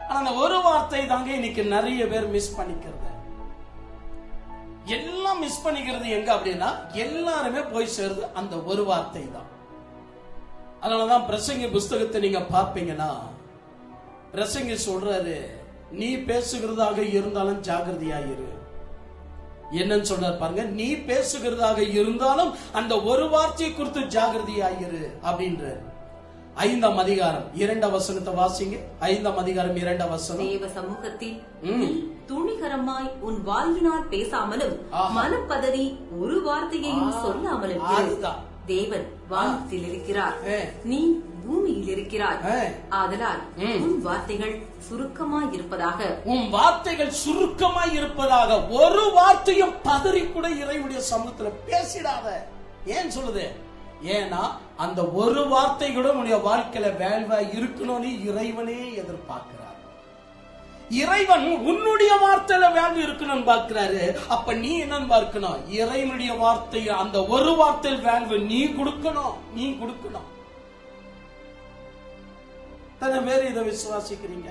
ஆனா அந்த ஒரு வார்த்தை தாங்க இன்னைக்கு நிறைய பேர் மிஸ் பண்ணிக்கிறது. எல்லாம் மிஸ் பண்ணிக்கிறது எங்க அப்படின்னா, எல்லாருமே போய் சேருது அந்த ஒரு வார்த்தை தான். அதனாலதான் பிரசங்கி புஸ்தகத்தை நீங்க பாப்பீங்கன்னா, பிரசங்கி சொல்றாரு, நீ பேசுகிறதாக இருந்தாலும் ஜாகிரதையாயிரு. என்னன்னு சொல்றாரு பாருங்க, நீ பேசுகிறதாக இருந்தாலும் அந்த ஒரு வார்த்தையை குறித்து ஜாகிரதையாயிரு அப்படின்ற. 5ஆம் அதிகாரம் 2ஆம் வசனத்தை வாசிங்க. 5ஆம் அதிகாரம் 2ஆம் வசனம்.
தேவ சமூகத்தில் துணிகரமாய் உன் வாயினால் பேசாமலும் மனப்பதறி ஒரு வார்த்தையையும் சொல்லாமலும்
அதுதான்.
தேவன் வானத்தில் இருக்கிறார், நீ பூமியில் இருக்கிறாய். ஆதலால் உன் வார்த்தைகள் சுருக்கமாய் இருப்பதாக. உன் வார்த்தைகள்
சுருக்கமாய் இருப்பதாக. ஒரு வார்த்தையும் பதறி கூட இறைவனுடைய சமூகத்துல பேசிடாத. ஏன் சொல்லுது? ஏன்னா அந்த ஒரு வார்த்தை கூட உன்னுடைய வாழ்க்கையில வேல்வா இருக்கணும்னு இறைவனே எதிர்பார்க்கிறார். இறைவன் உன்னுடைய வார்த்தையில வேல்வு இருக்கணும்னு பார்க்கிறாரு. அப்ப நீ என்னன்னு பார்க்கணும், இறைவனுடைய வார்த்தை அந்த ஒரு வார்த்தையில் வேல்வு நீ கொடுக்கணும். நீ கொடுக்கணும். பேர் இதை விசுவாசிக்கிறீங்க?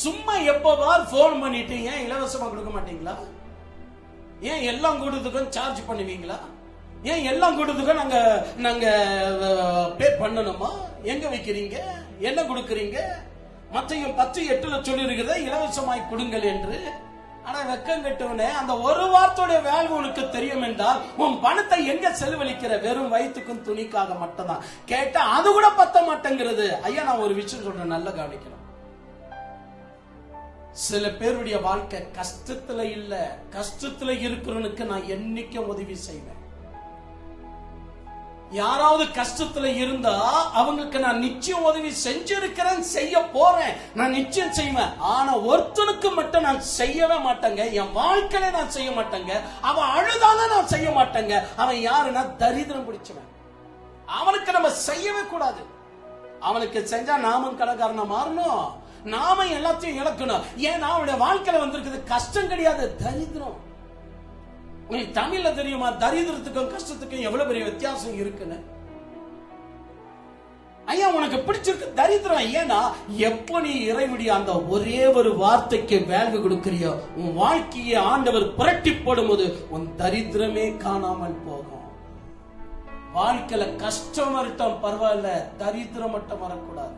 சும்மா எப்பவார் போன் பண்ணிட்டு ஏன் இலவசமா கொடுக்க மாட்டீங்களா? ஏன் எல்லாம் கூடுறதுக்கும் சார்ஜ் பண்ணுவீங்களா? ஏன் எல்லாம் கூடுறதுக்கும் நாங்க பே பண்ணணுமா? எங்க வைக்கிறீங்க? என்ன கொடுக்கறீங்க? மத்தேயு 10:8 சொல்லி இருக்கிறத இலவசமாய் கொடுங்கள் என்று. ஆனா வெக்கம் கெட்டவனே, அந்த ஒரு வார்த்தையுடைய வேல்வு உனக்கு தெரியும் என்றால் உன் பணத்தை எங்க செலவழிக்கிற? வெறும் வயிற்றுக்கும் துணிக்காக மட்டும்தான். கேட்டா அது கூட பத்த மாட்டேங்கிறது. ஐயா, நான் ஒரு விஷயம் சொல்றேன், நல்லா கவனிக்கணும். சில பேருடைய வாழ்க்கை கஷ்டத்துல இல்ல, கஷ்டத்துல இருக்கிறவனுக்கு நான் என்னைக்கும் உதவி செய்வேன். யாராவது கஷ்டத்துல இருந்தா அவங்களுக்கு நான் நிச்சயம் உதவி செஞ்சிருக்கிறேன், செய்ய போறேன், நான் நிச்சயம் செய்வேன். ஆனா ஒருத்தனுக்கு மட்டும் நான் செய்யவே மாட்டேங்க, என் வாழ்க்கையில நான் செய்ய மாட்டேங்க. அவன் அழுதாலும் நான் செய்ய மாட்டேங்க. அவன் யாருன்னா தரித்திரம் பிடிச்சவன். அவனுக்கு நம்ம செய்யவே கூடாது. அவனுக்கு செஞ்சா நாமும் கடைக்காரனா மாறணும், நாம எல்லாத்தையும் இழக்கணும். ஏன்னா அவனுடைய வாழ்க்கையில வந்திருக்குது கஷ்டம் கிடையாது, தரித்திரம். உங்களுக்கு தமிழ்ல தெரியுமா தரித்திரத்துக்கும் கஷ்டத்துக்கும் எவ்வளவு பெரிய வித்தியாசம் இருக்குன்னு? ஐயா, உனக்கு பிடிச்சிருக்கு தரித்திரம். ஏன்னா எப்ப நீ இறைவனுடைய அந்த ஒரே ஒரு வார்த்தைக்கு வேல்வு கொடுக்கிறியோ, உன் வாழ்க்கையை ஆண்டவர் புரட்டி போடும் போது உன் தரித்திரமே காணாமல் போகும். வாழ்க்கையில கஷ்டம் வரட்டும் பரவாயில்ல, தரித்திரம் மட்டும் வரக்கூடாது.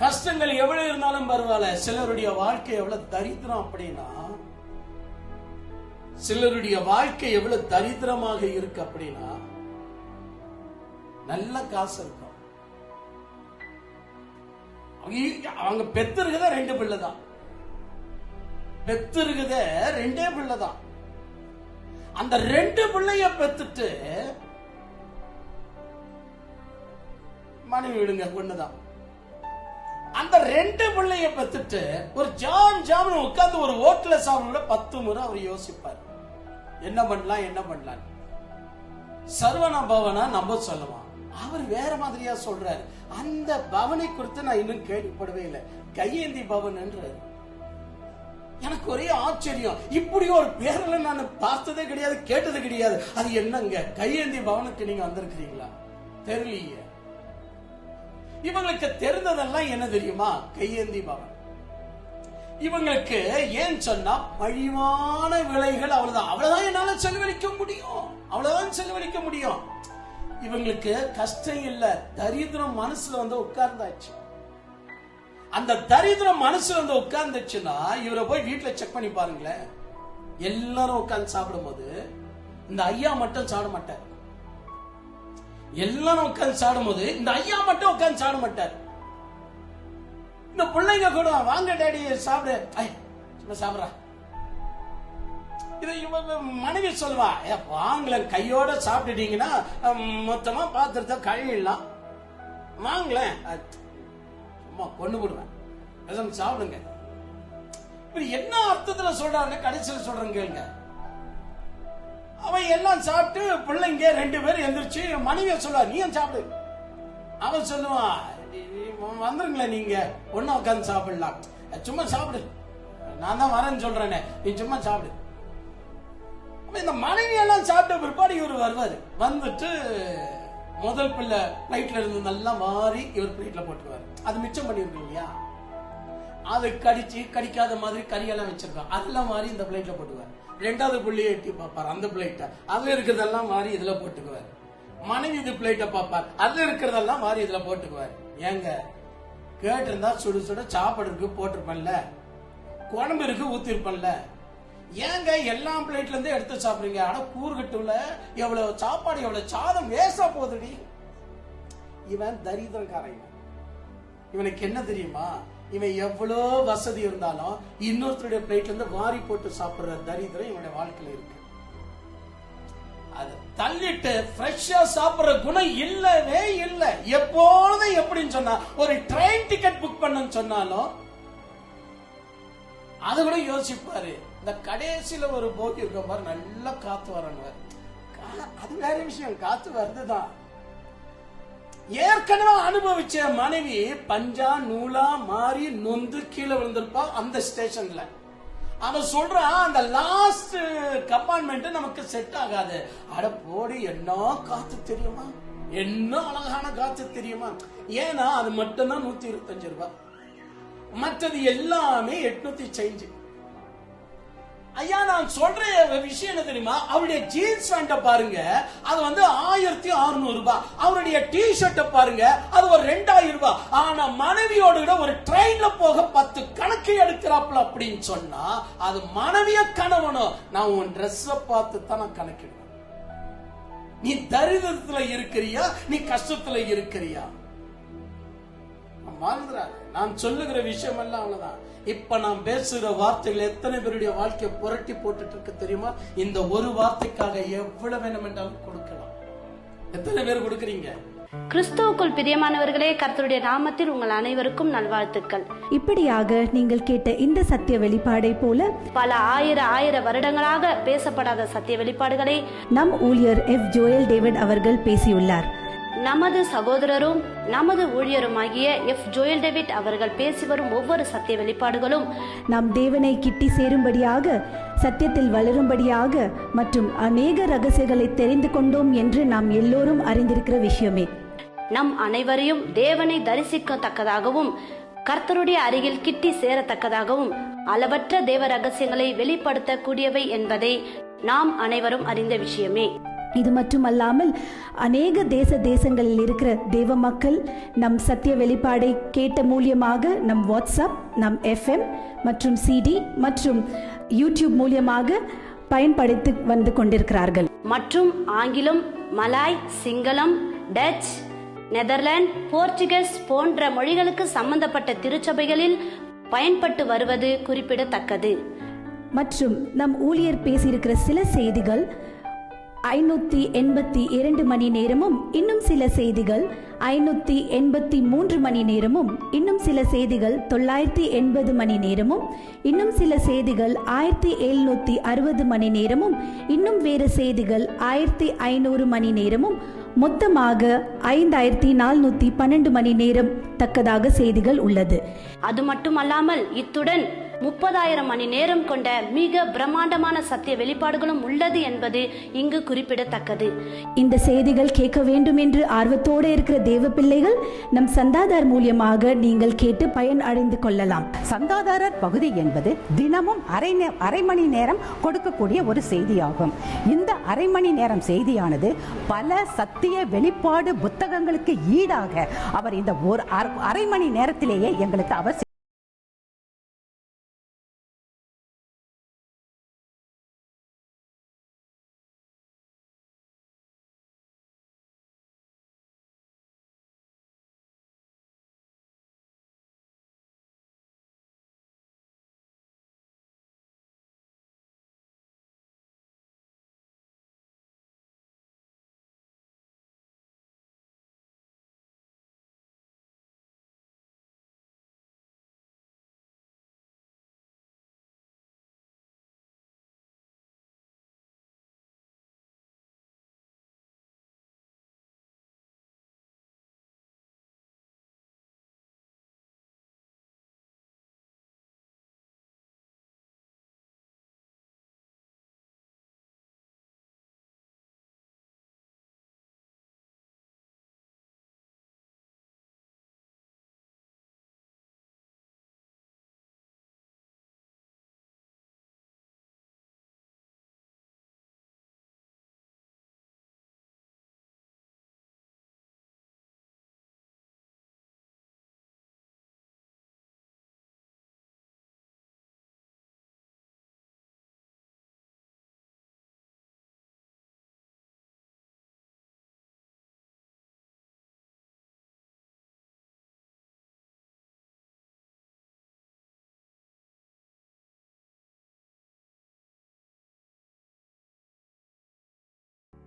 கஷ்டங்கள் எவ்வளவு இருந்தாலும் பரவாயில்ல. சிலருடைய வாழ்க்கை எவ்வளவு தரித்திரம் அப்படின்னா, சிலருடைய வாழ்க்கை எவ்வளவு தரித்திரமாக இருக்கு அப்படின்னா, நல்ல காசு இருக்கும், அவங்க பெத்திருக்கத 2 பிள்ளை தான், பெத்திருக்கத 2 பிள்ளை தான். அந்த 2 பிள்ளைய பெத்துட்டு மனைவி விடுங்க ஒண்ணுதான். அந்த 2 பிள்ளைய பெத்துட்டு ஒரு ஜாம் உட்கார்ந்து ஒரு ஹோட்டல்ல சாப்பிட 10 முறை அவர் யோசிப்பார், என்ன பண்ணலாம் என்ன பண்ணலாம். சர்வனா பவனா நம்ம சொல்லுவான், அவர் வேற மாதிரியா சொல்றாரு. அந்த பவனை குறித்து நான் இன்னும் கேள்விப்படவே இல்லை, கையேந்தி பவன் என்றார். எனக்கு ஒரே ஆச்சரியம், இப்படி ஒரு பேர்ல நான் பார்த்ததே கிடையாது, கேட்டது கிடையாது. அது என்னங்க, கையேந்தி பவனுக்கு நீங்க வந்திருக்கிறீங்களா? தெரியலையே. இவங்களுக்கு தெரிந்ததெல்லாம் என்ன தெரியுமா? கையேந்தி பவன். இவங்களுக்கு ஏன் சொன்னா மலிவான விலைகள், அவ்வளவுதான். அவ்வளவுதான் என்னால செலவழிக்க முடியும், அவ்வளவுதான் செலவழிக்க முடியும். இவங்களுக்கு கஷ்டம் இல்ல, தரித்திரம் மனசுல வந்து உட்கார்ந்தாச்சு. அந்த தரித்திரம் மனசு வந்து உட்கார்ந்துச்சுன்னா இவரை போய் வீட்டுல செக் பண்ணி பாருங்களேன். எல்லாரும் உட்கார்ந்து சாப்பிடும் போது இந்த ஐயா மட்டும் சாப்பிட மாட்டார். எல்லாரும் உட்கார்ந்து சாப்பிடும் போது இந்த ஐயா மட்டும் உட்கார்ந்து சாப்பிட மாட்டார். இந்த பிள்ளைங்க கூட வாங்க டாடி சாப்பிடு, சாப்பிடுறா. இதை மனைவி சொல்லுவா, வாங்கல கையோட சாப்பிட்டுட்டீங்கன்னா மொத்தமா பாத்திரத்தை கழுவிடலாம், வாங்கலேன் சும்மா கொண்டு போடுவேன், சாப்பிடுங்க. என்ன அர்த்தத்துல சொல்றாங்க கடைசியில் சொல்றேன் கேளுங்க. அவன் எல்லாம் சாப்பிட்டு பிள்ளைங்க 2 பேரும் எந்திரிச்சு மனைவிய சொல்லுவா, நீயும் சாப்பிடு. அவன் சொல்லுவான், வந்துருங்களேன் நீங்க ஒண்ணா உட்காந்து சாப்பிடலாம், சும்மா சாப்பிடு, நான் தான் வரேன்னு சொல்றேனே, நீ சும்மா சாப்பிடு. இந்த மனைவி எல்லாம் சாப்பிட்ட பிற்பாடு இவர் வருவாரு. வந்துட்டு முதல் பிள்ளை பிளைட்ல இருந்து நல்லா மாறி இவர் பிளேட்ல போட்டுருவாரு. அது மிச்சம் பண்ணிருக்கு இல்லையா, அது கடிச்சு கடிக்காத மாதிரி கறியெல்லாம் வச்சிருக்கோம், அதெல்லாம் மாறி இந்த பிளேட்ல போட்டுவார். 2வது புள்ளியை எட்டி பார்ப்பார், அந்த பிளேட்டை அதுல இருக்கிறதெல்லாம் மாறி இதுல போட்டுக்குவார். மனைவி இது பிளேட்டை பார்ப்பார், அதுல இருக்கிறதெல்லாம் மாறி இதுல போட்டுக்குவார். ஏங்க கேட்டு இருந்தா சுடு சுட சாப்பாடுக்கு போட்டிருப்பேன்ல, குழம்பு இருக்கு ஊத்திருப்பேன்ல, ஏங்க எல்லா பிளேட்ல இருந்து எடுத்து சாப்பிடுறீங்க? ஆனா கூறுகட்டுல எவ்வளவு சாப்பாடு எவ்வளவு சாதம் வேஸ்டா போகுதுடி. இவன் தரித்திரக்காரன். இவனுக்கு என்ன தெரியுமா, இவன் எவ்வளோ வசதி இருந்தாலும் இன்னொருத்தருடைய பிளேட்ல இருந்து வாரி போட்டு சாப்பிடுற தரித்திரம் இவனுடைய வாழ்க்கையில இருக்கு. அதை தள்ளிட்டு ஃப்ரெஷ்ஷா சாப்பிடுற குணம் இல்லவே இல்லை. எப்பொழுதும் எப்படின்னு சொன்னா, ஒரு ட்ரெயின் டிக்கெட் புக் பண்ணு சொன்னாலும் அது கூட யோசிப்பாரு. இந்த கடைசியில ஒரு போட்டி இருக்க பாரு, நல்லா காத்து வரணும், அது வேற விஷயம், காத்து வருதுதான். ஏற்கனவே அனுபவிச்ச மனைவி பஞ்சா நூலா மாறி நொந்து கீழே விழுந்திருப்பா அந்த ஸ்டேஷன்ல. அவன் சொல்றான், அந்த லாஸ்ட் கம்பார்ட்மெண்ட் நமக்கு செட் ஆகாது. அட போடி, என்ன காத்து தெரியுமா, என்ன அழகான காத்து தெரியுமா. ஏன்னா அது மட்டும்தான் 125 ரூபாய், மற்றது எல்லாமே 800 சேஞ்ச். ஐயா நான் சொல்ற விஷயம் என்ன தெரியுமா, அவருடைய ஜீன்ஸ் பேண்ட பாருங்க, அது வந்து 1600 ரூபாய். அவருடைய டி ஷர்ட்ட பாருங்க, அது ஒரு 2000 ரூபாய். ஆனா மனைவியோடு கூட ஒரு ட்ரெயின்ல போக 10 கணக்கு எடுக்கிறாப்ல அப்படின்னு சொன்னா, அது மனைவிய கணவனும் நான் உன் ட்ரெஸ்ஸ பார்த்து தான் நான் கணக்கிடுவேன். நீ தரித்திரத்துல இருக்கிறியா, நீ கஷ்டத்துல இருக்கிறியா? நான் சொல்லுகிற விஷயம் எல்லாம் அவ்வளவுதான். இப்ப நான் பேசுகிற வார்த்தைகள் எத்தனை பேருடைய வாழ்க்கையை புரட்டி போட்டுட்டு இருக்கு தெரியுமா? இந்த ஒரு வார்த்தைக்காக எவ்வளவு வேணும் என்றாலும் கொடுக்கலாம். எத்தனை பேர் கொடுக்கறீங்க?
கிறிஸ்துவுக்குள் பிரியமானவர்களே, கர்த்தருடைய நாமத்தில் உங்கள் அனைவருக்கும் நல்வாழ்த்துக்கள்.
இப்படியாக நீங்கள் கேட்ட இந்த சத்திய வெளிப்பாடை போல
பல ஆயிர வருடங்களாக பேசப்படாத சத்திய வெளிப்பாடுகளை
நம் ஊழியர் எஃப் ஜோயல் டேவிட் அவர்கள் பேசியுள்ளார்.
நமது சகோதரரும் நமது ஊழியருமாகிய எஃப் ஜோயல் டேவிட் அவர்கள் பேசி வரும் ஒவ்வொரு சத்திய வெளிப்பாடுகளும்
நாம் தேவனை கிட்டி சேரும்படியாக, சத்தியத்தில் வளரும்படியாக மற்றும் அநேக ரகசியங்களை தெரிந்து கொண்டோம் என்று நாம் எல்லோரும் அறிந்திருக்கிற விஷயமே.
நம் அனைவரையும் தேவனை தரிசிக்கத்தக்கதாகவும் கர்த்தருடைய அருகில் கிட்டி சேரத்தக்கதாகவும் அளவற்ற தேவ ரகசியங்களை வெளிப்படுத்தக்கூடியவை என்பதை நாம் அனைவரும் அறிந்த விஷயமே.
இது மட்டுமல்லாமல் அநேக தேசங்களில் இருக்கிற தேவ மக்கள் நம் சத்திய வெளிப்பாடை கேட்ட மூலியமாக நம் வாட்ஸ்அப், நம் FM மற்றும் CD மற்றும் யூடியூப் மூலியமாக பயன்படுத்தி வந்து கொண்டிருக்கிறார்கள்.
மற்றும் ஆங்கிலம், மலாய், சிங்களம், டச், நெதர்லாந்து, போர்ச்சுகீஸ் போன்ற மொழிகளுக்கு சம்பந்தப்பட்ட திருச்சபைகளில் பயன்பட்டு வருவது குறிப்பிடத்தக்கது.
மற்றும் நம் ஊழியர் பேசியிருக்கிற சில செய்திகள் 582 மணி நேரமும், இன்னும் சில செய்திகள் 583 மணி நேரமும், இன்னும் சில செய்திகள் 980 மணி நேரமும், இன்னும் சில செய்திகள் 1760 மணி நேரமும், இன்னும் வேறு செய்திகள் 1500 மணி நேரமும், மொத்தமாக 5412 மணி நேரம் தக்கதாக செய்திகள் உள்ளது.
அது மட்டுமல்லாமல் இத்துடன் 30,000 மணி நேரம் கொண்ட மிக பிரம்மாண்டமான சத்திய வெளிப்பாடுகளும் உள்ளது என்பது இங்கு குறிப்பிடத்தக்கது.
இந்த செய்திகள் கேட்க வேண்டும் என்று ஆர்வத்தோடு இருக்கிற தேவ பிள்ளைகள் நம் சந்தாதாரர் மூலியமாக நீங்கள் கேட்டு பயன் அடைந்து கொள்ளலாம்.
சந்தாதாரர் பகுதி என்பது தினமும் அரை மணி நேரம் கொடுக்கக்கூடிய ஒரு செய்தியாகும். இந்த அரை மணி நேரம் செய்தியானது பல சத்திய வெளிப்பாடு புத்தகங்களுக்கு ஈடாக அவர் இந்த ஒரு அரை மணி நேரத்திலேயே எங்களுக்கு அவர்